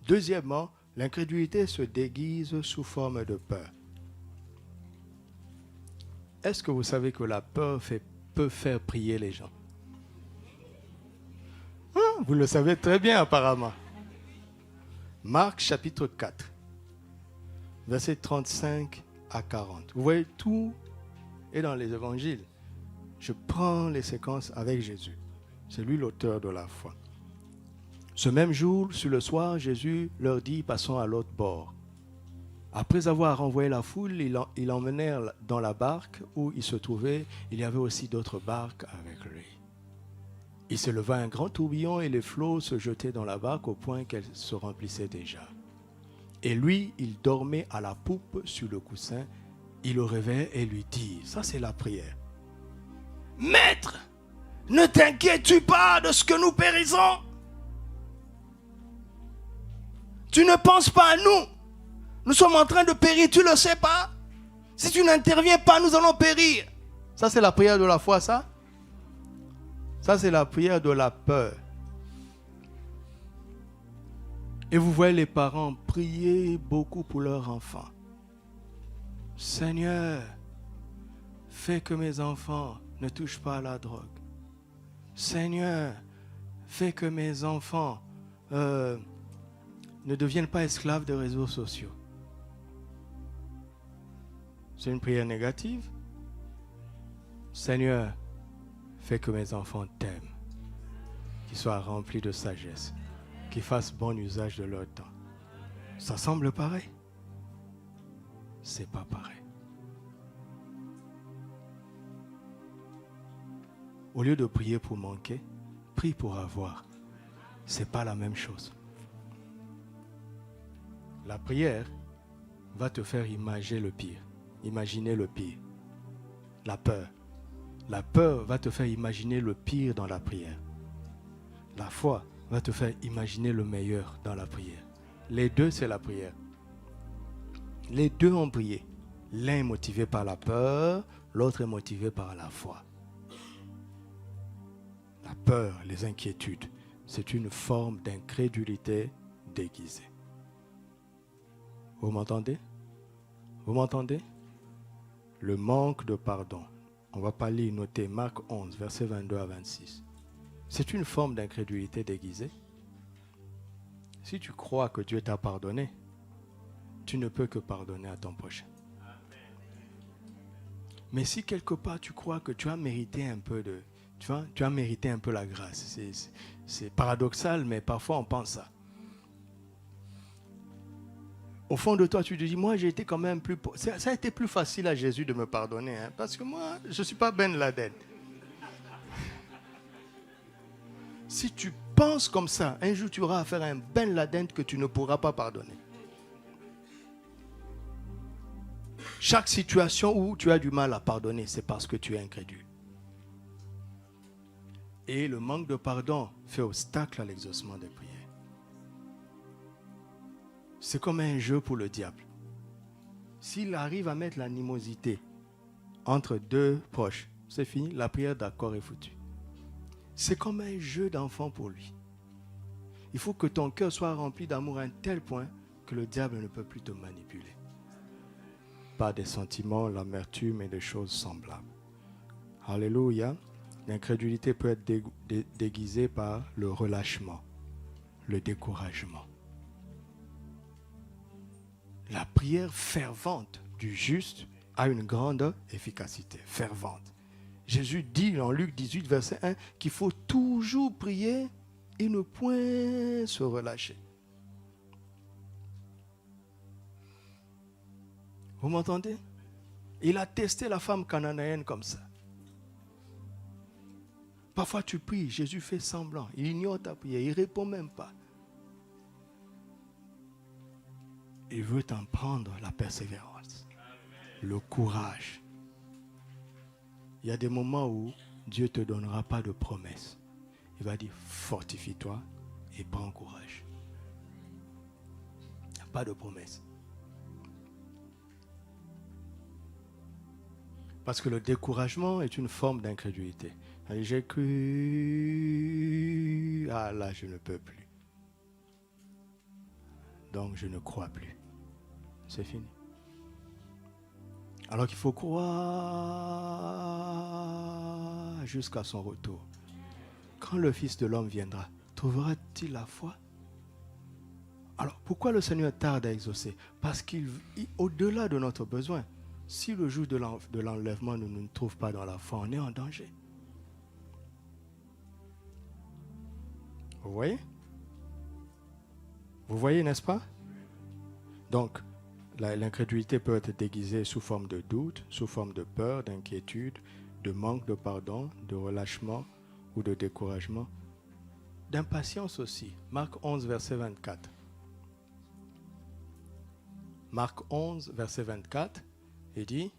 [SPEAKER 1] Deuxièmement, l'incrédulité se déguise sous forme de peur. Est-ce que vous savez que la peur peut faire prier les gens? Vous le savez très bien apparemment. Marc chapitre 4, versets 35 à 40. Vous voyez, tout est dans les évangiles. Je prends les séquences avec Jésus. C'est lui l'auteur de la foi. Ce même jour, sur le soir, Jésus leur dit, passons à l'autre bord. Après avoir renvoyé la foule, ils l'emmenèrent dans la barque où il se trouvait. Il y avait aussi d'autres barques avec lui. Il se leva un grand tourbillon et les flots se jetaient dans la barque au point qu'elle se remplissait déjà. Et lui, il dormait à la poupe sur le coussin. Il le réveille et lui dit, ça c'est la prière. Maître, ne t'inquiètes-tu pas de ce que nous périssons? Tu ne penses pas à nous. Nous sommes en train de périr, tu ne le sais pas? Si tu n'interviens pas, nous allons périr. Ça, c'est la prière de la foi, ça? Ça, c'est la prière de la peur. Et vous voyez les parents prier beaucoup pour leurs enfants. Seigneur, fais que mes enfants ne touchent pas à la drogue. Seigneur, fais que mes enfants ne deviennent pas esclaves des réseaux sociaux. C'est une prière négative. Seigneur, fais que mes enfants t'aiment, qu'ils soient remplis de sagesse, qu'ils fassent bon usage de leur temps. Ça semble pareil. C'est pas pareil. Au lieu de prier pour manquer, prie pour avoir. C'est pas la même chose. La prière va te faire imaginer le pire. Imaginer le pire. La peur. La peur va te faire imaginer le pire dans la prière. La foi va te faire imaginer le meilleur dans la prière. Les deux, c'est la prière. Les deux ont prié. L'un est motivé par la peur, l'autre est motivé par la foi. La peur, les inquiétudes, c'est une forme d'incrédulité déguisée. Vous m'entendez? Vous m'entendez? Le manque de pardon. On va pas lire, noter Marc 11, versets 22 à 26. C'est une forme d'incrédulité déguisée. Si tu crois que Dieu t'a pardonné, tu ne peux que pardonner à ton prochain. Mais si quelque part tu crois que tu as mérité un peu de... Tu as mérité un peu la grâce. C'est paradoxal, mais parfois on pense ça. Au fond de toi, tu te dis, moi j'ai été quand même plus... Ça a été plus facile à Jésus de me pardonner, hein, parce que moi, je ne suis pas Ben Laden. Si tu penses comme ça, un jour tu auras affaire à un Ben Laden que tu ne pourras pas pardonner. Chaque situation où tu as du mal à pardonner, c'est parce que tu es incrédule. Et le manque de pardon fait obstacle à l'exaucement des prières. C'est comme un jeu pour le diable. S'il arrive à mettre l'animosité entre deux proches, c'est fini, la prière d'accord est foutue. C'est comme un jeu d'enfant pour lui. Il faut que ton cœur soit rempli d'amour à un tel point que le diable ne peut plus te manipuler. Par des sentiments, l'amertume et des choses semblables. Alléluia. L'incrédulité peut être déguisée par le relâchement, le découragement. La prière fervente du juste a une grande efficacité, fervente. Jésus dit en Luc 18, verset 1, qu'il faut toujours prier et ne point se relâcher. Vous m'entendez? Il a testé la femme cananéenne comme ça. Parfois tu pries, Jésus fait semblant. Il ignore ta prière, il ne répond même pas. Il veut t'en prendre la persévérance, le courage. Il y a des moments où Dieu ne te donnera pas de promesses. Il va dire, fortifie-toi et prends courage. Il n'y a pas de promesses. Parce que le découragement est une forme d'incrédulité. J'ai cru, ah là je ne peux plus. Donc je ne crois plus. C'est fini. Alors qu'il faut croire jusqu'à son retour. Quand le Fils de l'homme viendra, trouvera-t-il la foi? Alors pourquoi le Seigneur tarde à exaucer? Parce qu'au-delà de notre besoin, si le jour de l'enlèvement ne nous trouve pas dans la foi, on est en danger. Vous voyez? Vous voyez, n'est-ce pas? Donc, l'incrédulité peut être déguisée sous forme de doute, sous forme de peur, d'inquiétude, de manque de pardon, de relâchement ou de découragement, d'impatience aussi. Marc 11, verset 24. Marc 11, verset 24, il dit,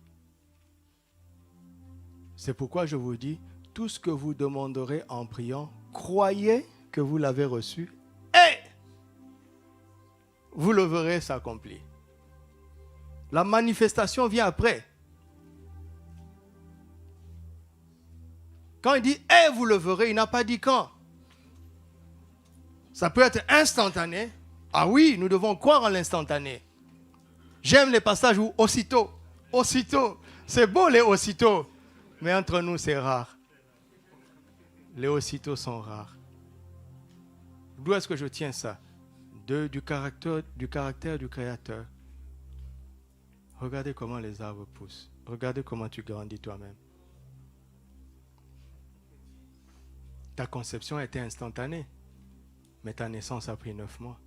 [SPEAKER 1] c'est pourquoi je vous dis, tout ce que vous demanderez en priant, croyez que vous l'avez reçu et vous le verrez s'accomplir. La manifestation vient après. Quand il dit « et vous le verrez », il n'a pas dit quand. Ça peut être instantané. Ah oui, nous devons croire en l'instantané. J'aime les passages où aussitôt, aussitôt. C'est beau les aussitôt. Mais entre nous, c'est rare. Les aussitôt sont rares. D'où est-ce que je tiens ça? Du caractère du Créateur. Regardez comment les arbres poussent. Regardez comment tu grandis toi-même. Ta conception était instantanée, mais ta naissance a pris 9 mois.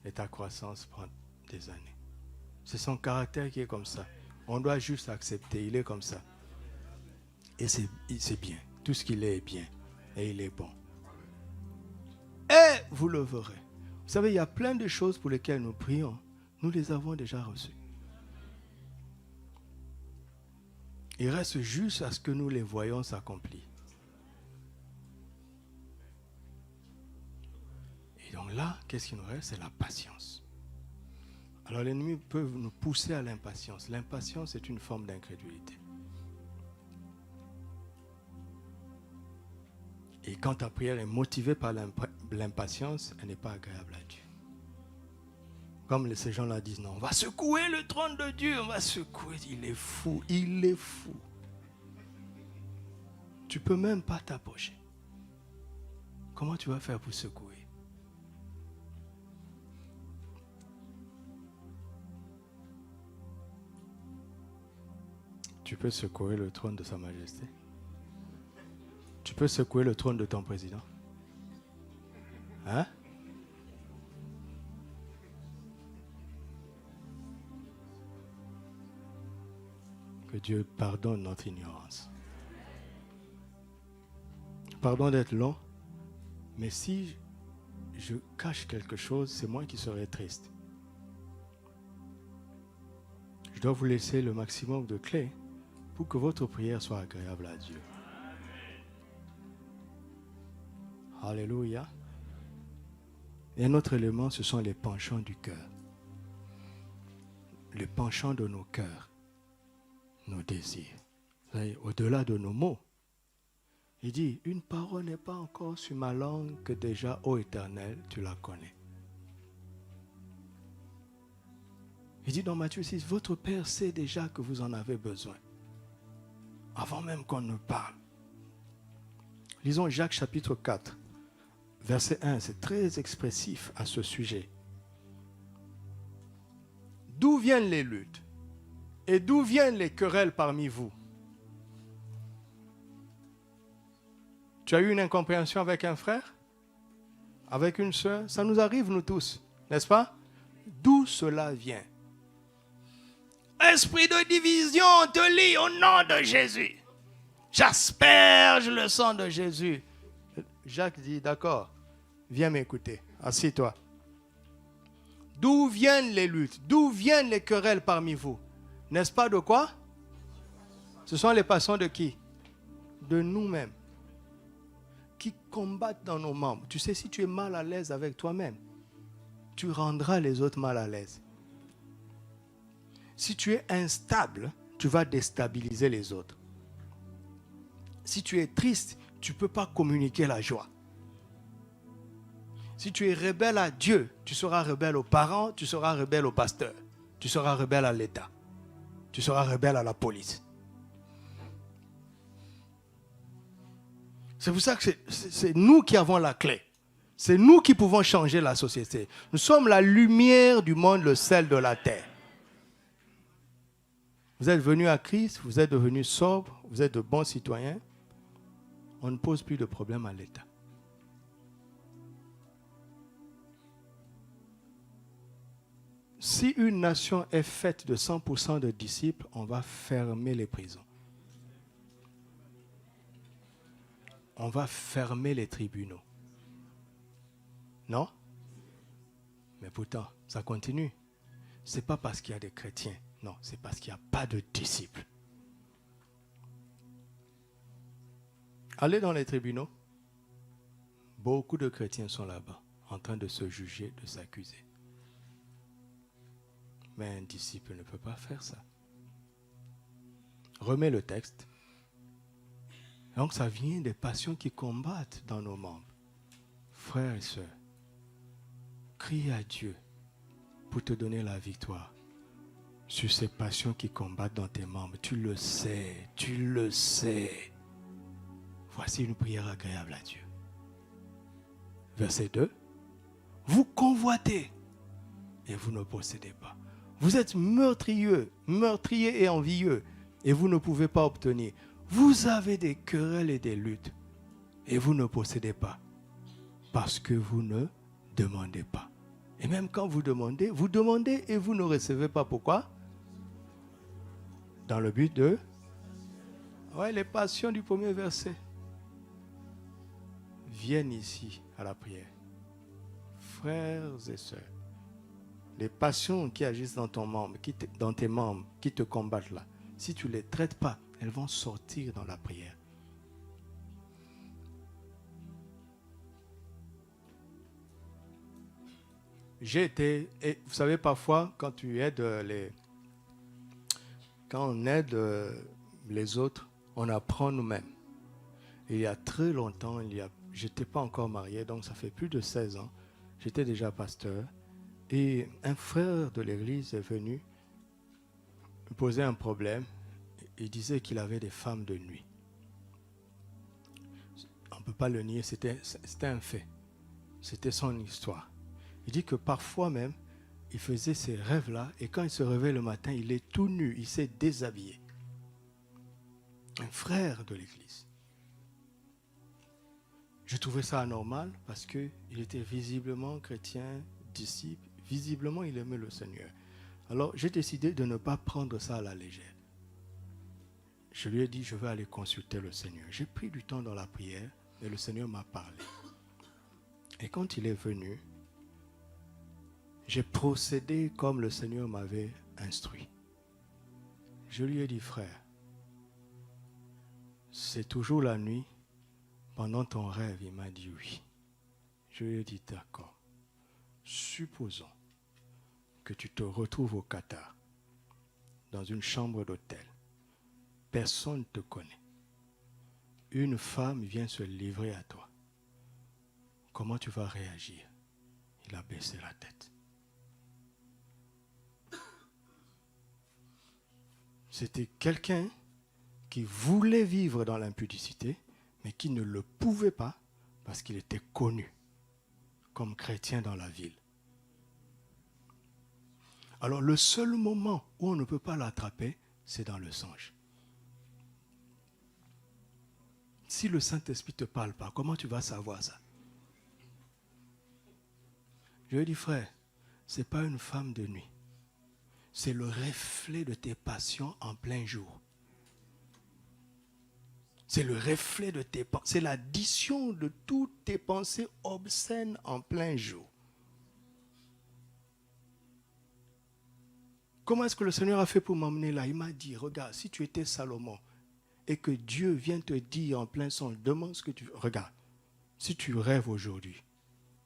[SPEAKER 1] Et ta croissance prend des années. C'est son caractère qui est comme ça. On doit juste accepter, il est comme ça. Et c'est bien. Tout ce qu'il est bien. Et il est bon. Et vous le verrez. Vous savez, il y a plein de choses pour lesquelles nous prions. Nous les avons déjà reçues. Il reste juste à ce que nous les voyons s'accomplir. Et donc là, qu'est-ce qui nous reste? C'est la patience. Alors l'ennemi peut nous pousser à l'impatience. L'impatience est une forme d'incrédulité. Et quand ta prière est motivée par l'impatience, elle n'est pas agréable à Dieu. Comme ces gens-là disent, non, on va secouer le trône de Dieu, on va secouer. Il est fou, il est fou. Tu ne peux même pas t'approcher. Comment tu vas faire pour secouer? Tu peux secouer le trône de Sa Majesté. Tu peux secouer le trône de ton président. Hein? Que Dieu pardonne notre ignorance. Pardon d'être long, mais si je cache quelque chose, c'est moi qui serai triste. Je dois vous laisser le maximum de clés pour que votre prière soit agréable à Dieu. Alléluia. Et un autre élément, ce sont les penchants du cœur. Les penchants de nos cœurs, nos désirs. Au-delà de nos mots. Il dit, une parole n'est pas encore sur ma langue que déjà, ô Éternel, tu la connais. Il dit dans Matthieu 6, votre Père sait déjà que vous en avez besoin. Avant même qu'on ne parle. Lisons Jacques chapitre 4, verset 1, c'est très expressif à ce sujet. D'où viennent les luttes? Et d'où viennent les querelles parmi vous? Tu as eu une incompréhension avec un frère? Avec une sœur? Ça nous arrive nous tous, n'est-ce pas? D'où cela vient? Esprit de division, on te lit au nom de Jésus. J'asperge le sang de Jésus. Jacques dit, d'accord, viens m'écouter, assis-toi. D'où viennent les luttes? D'où viennent les querelles parmi vous? N'est-ce pas de quoi? Ce sont les passions de qui? De nous-mêmes. Qui combattent dans nos membres. Tu sais, si tu es mal à l'aise avec toi-même, tu rendras les autres mal à l'aise. Si tu es instable, tu vas déstabiliser les autres. Si tu es triste, tu ne peux pas communiquer la joie. Si tu es rebelle à Dieu, tu seras rebelle aux parents, tu seras rebelle au pasteur, tu seras rebelle à l'État, tu seras rebelle à la police. C'est pour ça que c'est nous qui avons la clé. C'est nous qui pouvons changer la société. Nous sommes la lumière du monde, le sel de la terre. Vous êtes venus à Christ, vous êtes devenus sobres, vous êtes de bons citoyens. On ne pose plus de problème à l'État. Si une nation est faite de 100% de disciples, on va fermer les prisons. On va fermer les tribunaux. Non? Mais pourtant, ça continue. Ce n'est pas parce qu'il y a des chrétiens. Non, c'est parce qu'il n'y a pas de disciples. Allez dans les tribunaux. Beaucoup de chrétiens sont là-bas, en train de se juger, de s'accuser. Mais un disciple ne peut pas faire ça. Remets le texte. Donc ça vient des passions qui combattent dans nos membres. Frères et sœurs, crie à Dieu pour te donner la victoire sur ces passions qui combattent dans tes membres. Tu le sais, tu le sais. Voici une prière agréable à Dieu. Verset 2. Vous convoitez et vous ne possédez pas. Vous êtes meurtriers et envieux et vous ne pouvez pas obtenir. Vous avez des querelles et des luttes et vous ne possédez pas parce que vous ne demandez pas. Et même quand vous demandez et vous ne recevez pas. Pourquoi? Dans le but de... Ouais, les passions du premier verset. Viennent ici à la prière. Frères et sœurs, les passions qui agissent dans ton membre, dans tes membres, qui te combattent là, si tu ne les traites pas, elles vont sortir dans la prière. Et vous savez, parfois, quand on aide les autres, on apprend nous-mêmes. Il y a très longtemps, je n'étais pas encore marié, donc ça fait plus de 16 ans, j'étais déjà pasteur, et un frère de l'église est venu me poser un problème. Il disait qu'il avait des femmes de nuit. On ne peut pas le nier, c'était un fait. C'était son histoire. Il dit que parfois même, il faisait ces rêves-là et quand il se réveille le matin, il est tout nu, il s'est déshabillé. Un frère de l'église. Je trouvais ça anormal parce qu'il était visiblement chrétien, disciple, visiblement il aimait le Seigneur. Alors j'ai décidé de ne pas prendre ça à la légère. Je lui ai dit, je vais aller consulter le Seigneur. J'ai pris du temps dans la prière et le Seigneur m'a parlé. Et quand il est venu, j'ai procédé comme le Seigneur m'avait instruit. Je lui ai dit, frère, c'est toujours la nuit, pendant ton rêve, il m'a dit oui. Je lui ai dit, d'accord. Supposons que tu te retrouves au Qatar, dans une chambre d'hôtel. Personne ne te connaît. Une femme vient se livrer à toi. Comment tu vas réagir? Il a baissé la tête. C'était quelqu'un qui voulait vivre dans l'impudicité, mais qui ne le pouvait pas parce qu'il était connu comme chrétien dans la ville. Alors le seul moment où on ne peut pas l'attraper, c'est dans le songe. Si le Saint-Esprit ne te parle pas, comment tu vas savoir ça? Je lui ai dit, frère, ce n'est pas une femme de nuit. c'est le reflet de tes passions en plein jour. C'est le reflet de tes pensées, c'est l'addition de toutes tes pensées obscènes en plein jour. Comment est-ce que le Seigneur a fait pour m'emmener là? Il m'a dit, regarde, si tu étais Salomon et que Dieu vient te dire en plein songe, demande ce que tu veux. Regarde, si tu rêves aujourd'hui,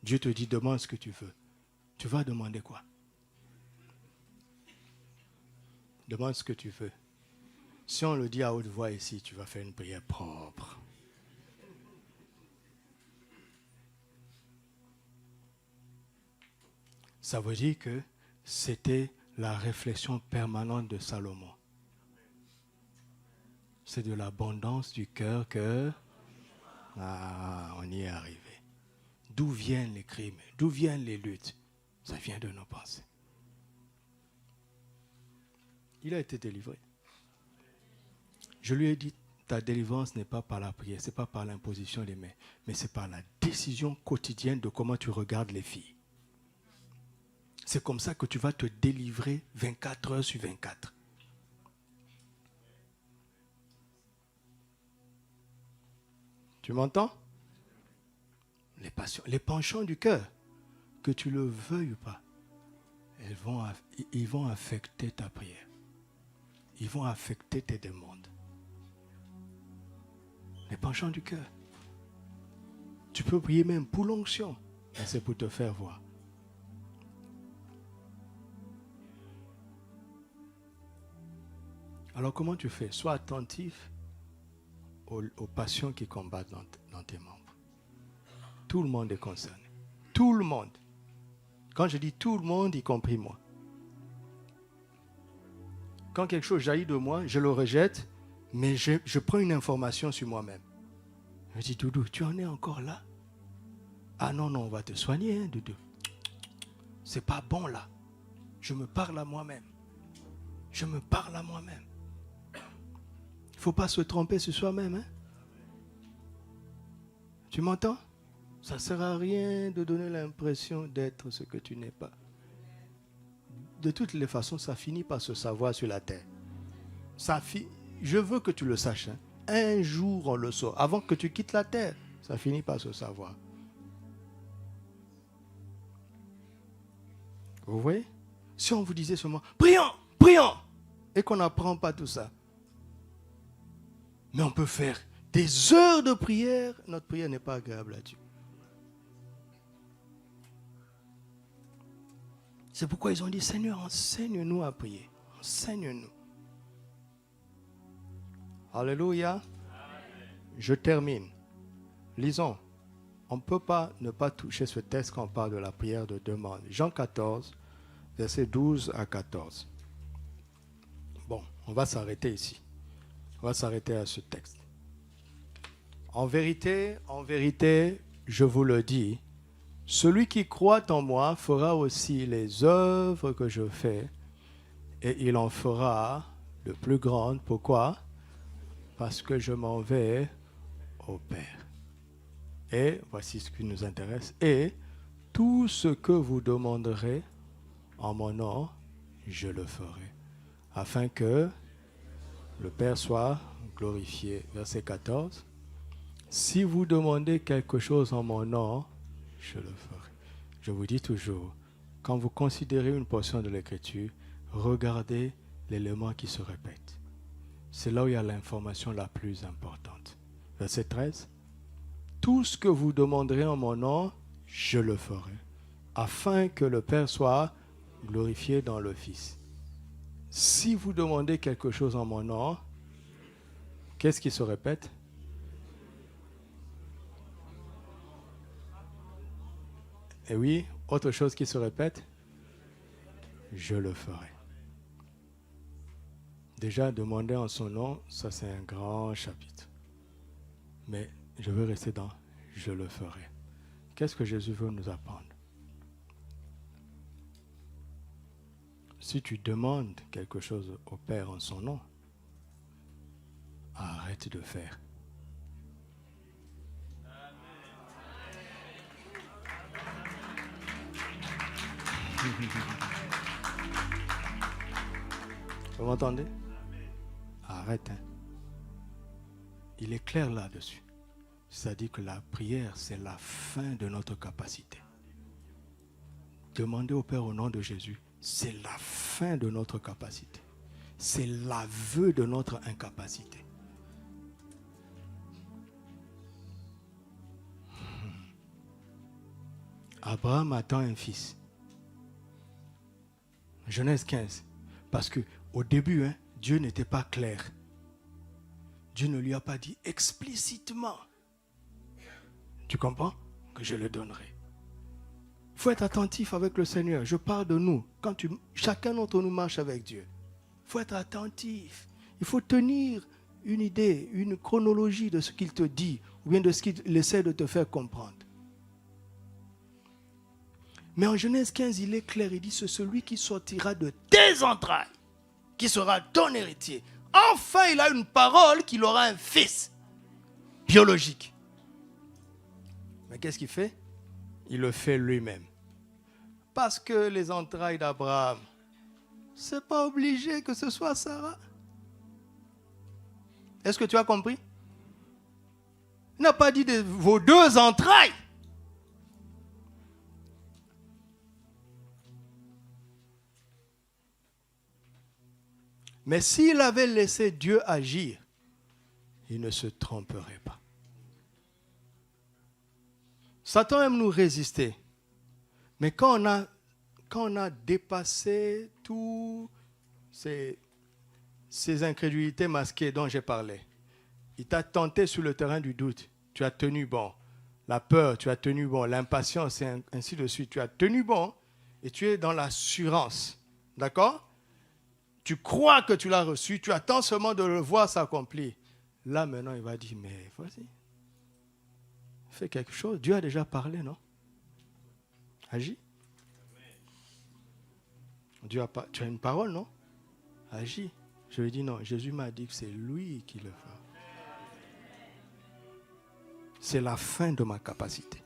[SPEAKER 1] Dieu te dit, demande ce que tu veux. Tu vas demander quoi? Demande ce que tu veux. Si on le dit à haute voix ici, tu vas faire une prière propre. Ça veut dire que c'était la réflexion permanente de Salomon. C'est de l'abondance du cœur que... on y est arrivé. D'où viennent les crimes? D'où viennent les luttes? Ça vient de nos pensées. Il a été délivré. Je lui ai dit, ta délivrance n'est pas par la prière, ce n'est pas par l'imposition des mains, mais c'est par la décision quotidienne de comment tu regardes les filles. C'est comme ça que tu vas te délivrer 24 heures sur 24. Tu m'entends? Les passions, les penchants du cœur, que tu le veuilles ou pas, ils vont affecter ta prière. Ils vont affecter tes demandes. Les penchants du cœur. Tu peux prier même pour l'onction, mais c'est pour te faire voir. Alors comment tu fais? Sois attentif aux passions qui combattent dans tes membres. Tout le monde est concerné. Tout le monde. Quand je dis tout le monde, y compris moi. Quand quelque chose jaillit de moi, je le rejette, mais je prends une information sur moi-même. Je dis, Doudou, tu en es encore là? Ah non, on va te soigner, hein, Doudou. C'est pas bon là. Je me parle à moi-même. Je me parle à moi-même. Il ne faut pas se tromper sur soi-même. Hein? Tu m'entends? Ça ne sert à rien de donner l'impression d'être ce que tu n'es pas. De toutes les façons, ça finit par se savoir sur la terre. Je veux que tu le saches. Hein? Un jour, on le saura. Avant que tu quittes la terre, ça finit par se savoir. Vous voyez? Si on vous disait seulement, prions, prions, et qu'on n'apprend pas tout ça. Mais on peut faire des heures de prière. Notre prière n'est pas agréable à Dieu. C'est pourquoi ils ont dit, Seigneur, enseigne-nous à prier. Enseigne-nous. Alléluia. Je termine. Lisons. On ne peut pas ne pas toucher ce texte quand on parle de la prière de demande. Jean 14, versets 12 à 14. Bon, on va s'arrêter ici. On va s'arrêter à ce texte. En vérité, je vous le dis, celui qui croit en moi fera aussi les œuvres que je fais, et il en fera de plus grandes. Pourquoi? Parce que je m'en vais au Père. Et voici ce qui nous intéresse. Et tout ce que vous demanderez en mon nom, je le ferai, afin que le Père soit glorifié. Verset 14. Si vous demandez quelque chose en mon nom, je le ferai. Je vous dis toujours, quand vous considérez une portion de l'Écriture, regardez l'élément qui se répète. C'est là où il y a l'information la plus importante. Verset 13. Tout ce que vous demanderez en mon nom, je le ferai, afin que le Père soit glorifié dans le Fils. Si vous demandez quelque chose en mon nom, qu'est-ce qui se répète? Et oui, autre chose qui se répète, je le ferai. Déjà, demander en son nom, ça c'est un grand chapitre. Mais je veux rester dans je le ferai. Qu'est-ce que Jésus veut nous apprendre? Si tu demandes quelque chose au Père en son nom, arrête de faire. Vous m'entendez? Arrête. Hein. Il est clair là-dessus. C'est-à-dire que la prière, c'est la fin de notre capacité. Demandez au Père au nom de Jésus, c'est la fin de notre capacité. C'est l'aveu de notre incapacité. Abraham attend un fils. Genèse 15. Parce qu'au début, Dieu n'était pas clair. Dieu ne lui a pas dit explicitement. Tu comprends? Que je le donnerai. Il faut être attentif avec le Seigneur. Je parle de nous. Chacun d'entre nous marche avec Dieu. Il faut être attentif. Il faut tenir une idée, une chronologie de ce qu'il te dit ou bien de ce qu'il essaie de te faire comprendre. Mais en Genèse 15, il est clair. Il dit, c'est celui qui sortira de tes entrailles, qui sera ton héritier. Enfin, il a une parole qu'il aura un fils biologique. Mais qu'est-ce qu'il fait? Il le fait lui-même. Parce que les entrailles d'Abraham, ce n'est pas obligé que ce soit Sarah. Est-ce que tu as compris? Il n'a pas dit de vos deux entrailles. Mais s'il avait laissé Dieu agir, il ne se tromperait pas. Satan aime nous résister. Mais quand on a dépassé toutes ces incrédulités masquées dont j'ai parlé, il t'a tenté sur le terrain du doute. Tu as tenu bon. La peur, tu as tenu bon. L'impatience, et ainsi de suite. Tu as tenu bon et tu es dans l'assurance. D'accord? Tu crois que tu l'as reçu. Tu attends seulement de le voir s'accomplir. Là, maintenant, il va dire, mais vas-y. Fais quelque chose. Dieu a déjà parlé, non? Agis. Tu as une parole, non? Agis. Je lui dis non. Jésus m'a dit que c'est lui qui le fera. C'est la fin de ma capacité.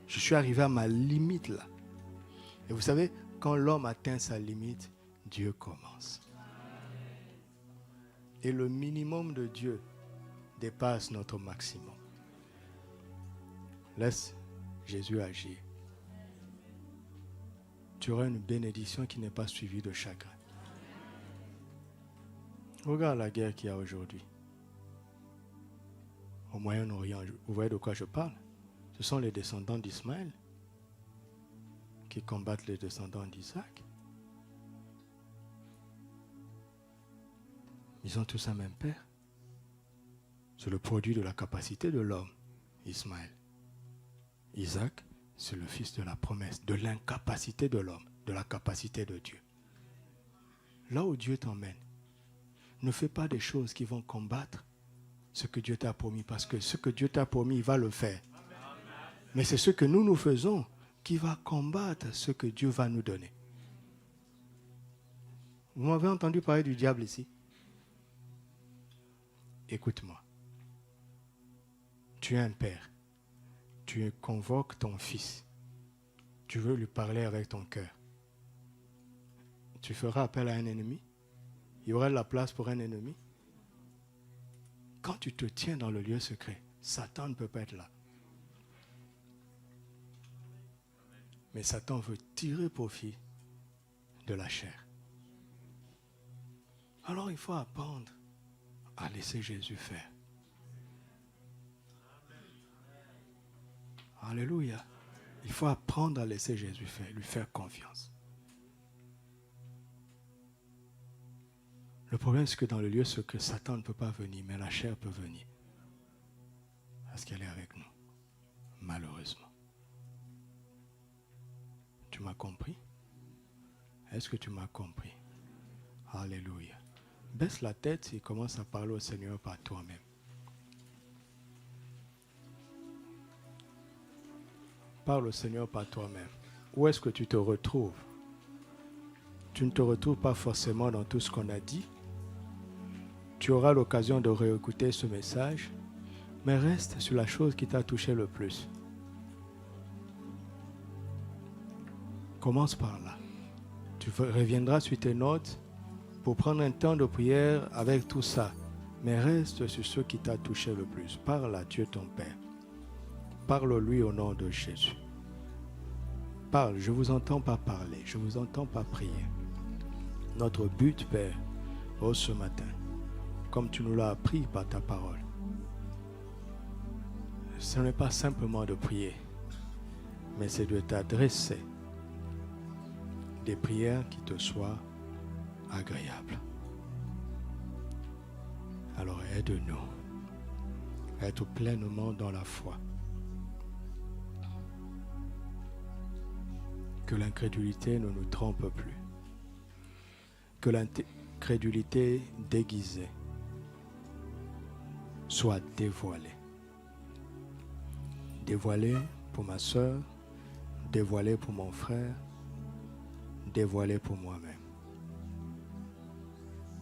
[SPEAKER 1] Je suis arrivé à ma limite là. Et vous savez, quand l'homme atteint sa limite, Dieu commence. Et le minimum de Dieu dépasse notre maximum. Laisse Jésus agir. Tu auras une bénédiction qui n'est pas suivie de chagrin. Regarde la guerre qu'il y a aujourd'hui. Au Moyen-Orient, vous voyez de quoi je parle? Ce sont les descendants d'Ismaël qui combattent les descendants d'Isaac. Ils ont tous un même père. C'est le produit de la capacité de l'homme, Ismaël. Isaac, c'est le fils de la promesse, de l'incapacité de l'homme, de la capacité de Dieu. Là où Dieu t'emmène, ne fais pas des choses qui vont combattre ce que Dieu t'a promis, parce que ce que Dieu t'a promis, il va le faire. Mais c'est ce que nous faisons qui va combattre ce que Dieu va nous donner. Vous m'avez entendu parler du diable ici? Écoute-moi. Tu es un père. Tu convoques ton fils. Tu veux lui parler avec ton cœur. Tu feras appel à un ennemi? Il y aura de la place pour un ennemi? Quand tu te tiens dans le lieu secret, Satan ne peut pas être là. Mais Satan veut tirer profit de la chair. Alors il faut apprendre à laisser Jésus faire. Alléluia. Il faut apprendre à laisser Jésus faire, lui faire confiance. Le problème, c'est que dans le lieu secret, Satan ne peut pas venir, mais la chair peut venir. Parce qu'elle est avec nous, malheureusement. Tu m'as compris? Est-ce que tu m'as compris? Alléluia. Baisse la tête et commence à parler au Seigneur par toi-même. Parle au Seigneur par toi-même. Où est-ce que tu te retrouves? Tu ne te retrouves pas forcément dans tout ce qu'on a dit. Tu auras l'occasion de réécouter ce message, mais reste sur la chose qui t'a touché le plus. Commence par là. Tu reviendras sur tes notes pour prendre un temps de prière avec tout ça. Mais reste sur ce qui t'a touché le plus. Parle à Dieu ton Père. Parle-lui au nom de Jésus. Parle, je ne vous entends pas parler, je ne vous entends pas prier. Notre but, Père, ce matin, comme tu nous l'as appris par ta parole, ce n'est pas simplement de prier, mais c'est de t'adresser des prières qui te soient agréables. Alors aide-nous à être pleinement dans la foi. Que l'incrédulité ne nous trompe plus. Que l'incrédulité déguisée soit dévoilée. Dévoilée pour ma soeur, dévoilée pour mon frère, dévoilée pour moi-même.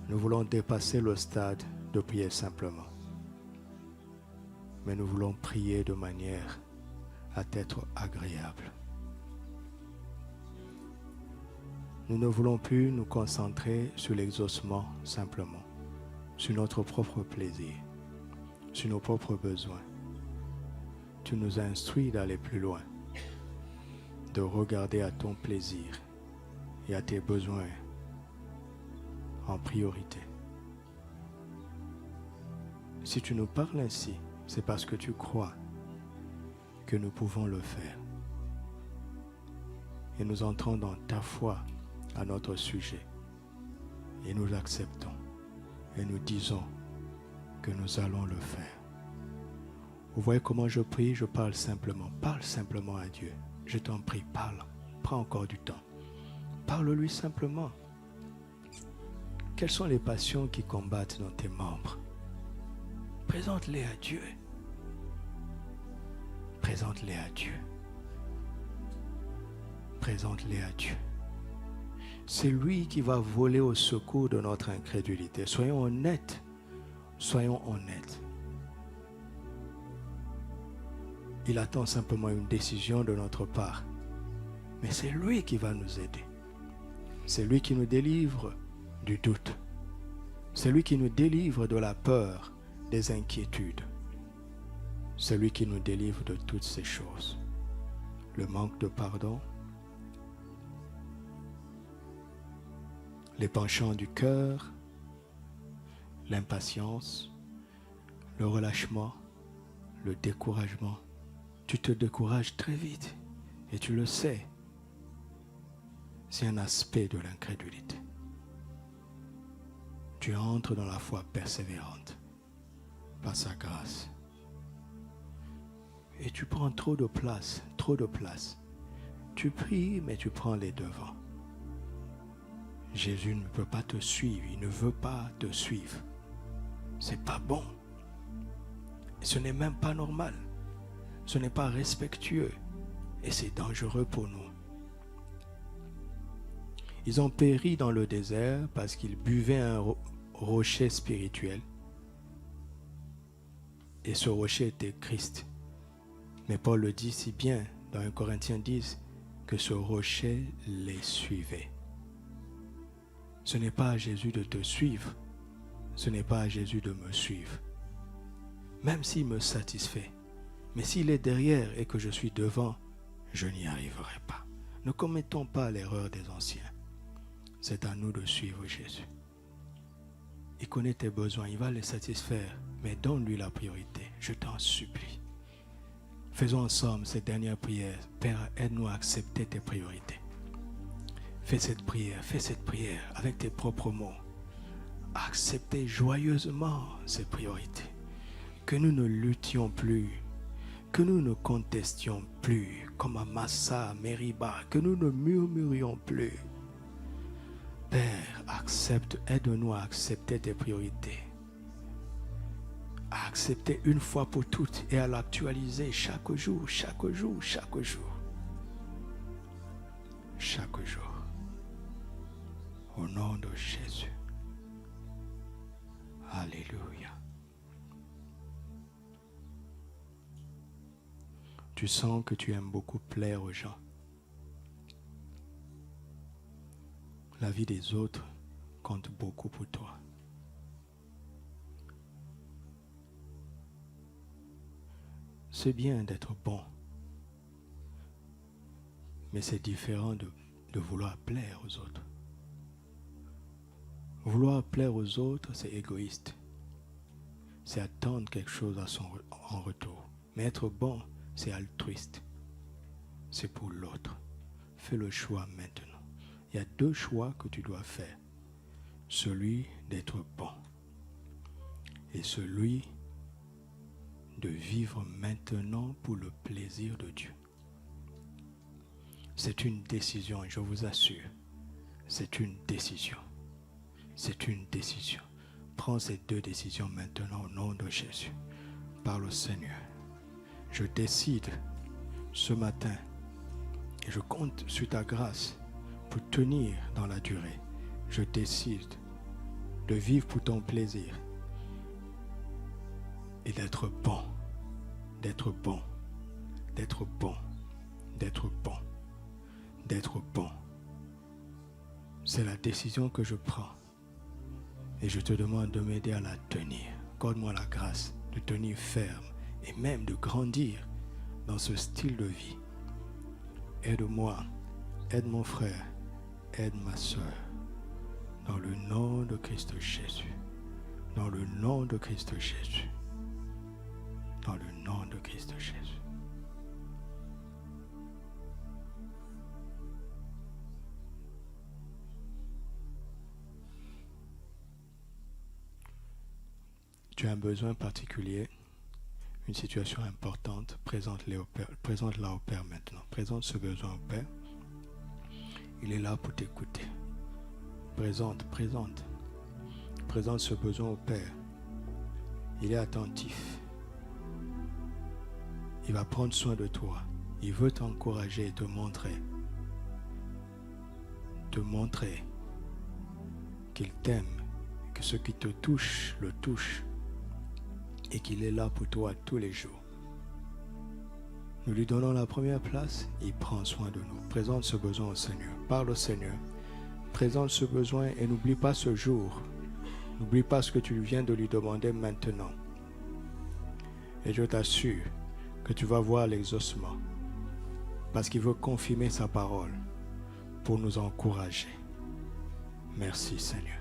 [SPEAKER 1] Nous voulons dépasser le stade de prier simplement. Mais nous voulons prier de manière à être agréable. Nous ne voulons plus nous concentrer sur l'exaucement simplement, sur notre propre plaisir, sur nos propres besoins. Tu nous instruis d'aller plus loin, de regarder à ton plaisir et à tes besoins en priorité. Si tu nous parles ainsi, c'est parce que tu crois que nous pouvons le faire. Et nous entrons dans ta foi à notre sujet. Et nous l'acceptons. Et nous disons que nous allons le faire. Vous voyez comment je prie, je parle simplement. Parle simplement à Dieu. Je t'en prie, parle. Prends encore du temps. Parle-lui simplement. Quelles sont les passions qui combattent dans tes membres? Présente-les à Dieu. Présente-les à Dieu. Présente-les à Dieu. C'est lui qui va voler au secours de notre incrédulité. Soyons honnêtes. Soyons honnêtes. Il attend simplement une décision de notre part. Mais c'est lui qui va nous aider. C'est lui qui nous délivre du doute. C'est lui qui nous délivre de la peur, des inquiétudes. C'est lui qui nous délivre de toutes ces choses. Le manque de pardon, les penchants du cœur, l'impatience, le relâchement, le découragement. Tu te décourages très vite et tu le sais. C'est un aspect de l'incrédulité. Tu entres dans la foi persévérante par sa grâce. Et tu prends trop de place, trop de place. Tu pries, mais tu prends les devants. Jésus ne peut pas te suivre, il ne veut pas te suivre. C'est pas bon. Ce n'est même pas normal. Ce n'est pas respectueux. Et c'est dangereux pour nous. Ils ont péri dans le désert parce qu'ils buvaient un rocher spirituel. Et ce rocher était Christ. Mais Paul le dit si bien dans 1 Corinthiens 10 que ce rocher les suivait. Ce n'est pas à Jésus de te suivre. Ce n'est pas à Jésus de me suivre. Même s'il me satisfait. Mais s'il est derrière et que je suis devant, je n'y arriverai pas. Ne commettons pas l'erreur des anciens. C'est à nous de suivre Jésus. Il connaît tes besoins, il va les satisfaire. Mais donne-lui la priorité, je t'en supplie. Faisons ensemble cette dernière prière. Père, aide-nous à accepter tes priorités. Fais cette prière avec tes propres mots. Acceptez joyeusement ces priorités. Que nous ne luttions plus, que nous ne contestions plus, comme à Massa, à Meriba, que nous ne murmurions plus. Père, aide-nous à accepter tes priorités. À accepter une fois pour toutes et à l'actualiser chaque jour, chaque jour, chaque jour. Chaque jour. Au nom de Jésus. Alléluia. Tu sens que tu aimes beaucoup plaire aux gens. La vie des autres compte beaucoup pour toi. C'est bien d'être bon, mais c'est différent de vouloir plaire aux autres. Vouloir plaire aux autres, c'est égoïste. C'est attendre quelque chose en retour. Mais être bon, c'est altruiste. C'est pour l'autre. Fais le choix maintenant. Il y a 2 choix que tu dois faire. Celui d'être bon et celui de vivre maintenant pour le plaisir de Dieu. C'est une décision, je vous assure. C'est une décision. C'est une décision. Prends ces 2 décisions maintenant au nom de Jésus. Parle au Seigneur. Je décide ce matin et je compte sur ta grâce pour tenir dans la durée. Je décide de vivre pour ton plaisir et d'être bon, d'être bon, d'être bon, d'être bon, d'être bon. C'est la décision que je prends et je te demande de m'aider à la tenir. Accorde-moi la grâce de tenir ferme et même de grandir dans ce style de vie. Aide-moi, aide mon frère, aide ma soeur. Dans le nom de Christ Jésus. Dans le nom de Christ Jésus. Dans le nom de Christ Jésus. Tu as un besoin particulier, une situation importante, présente-la au Père maintenant. Présente ce besoin au Père. Il est là pour t'écouter. Présente ce besoin au Père. Il est attentif. Il va prendre soin de toi. Il veut t'encourager et te montrer qu'il t'aime, que ce qui te touche, le touche, et qu'il est là pour toi tous les jours. Nous lui donnons la première place, il prend soin de nous. Présente ce besoin au Seigneur. Parle au Seigneur. Présente ce besoin et n'oublie pas ce jour. N'oublie pas ce que tu viens de lui demander maintenant. Et je t'assure que tu vas voir l'exaucement. Parce qu'il veut confirmer sa parole pour nous encourager. Merci Seigneur.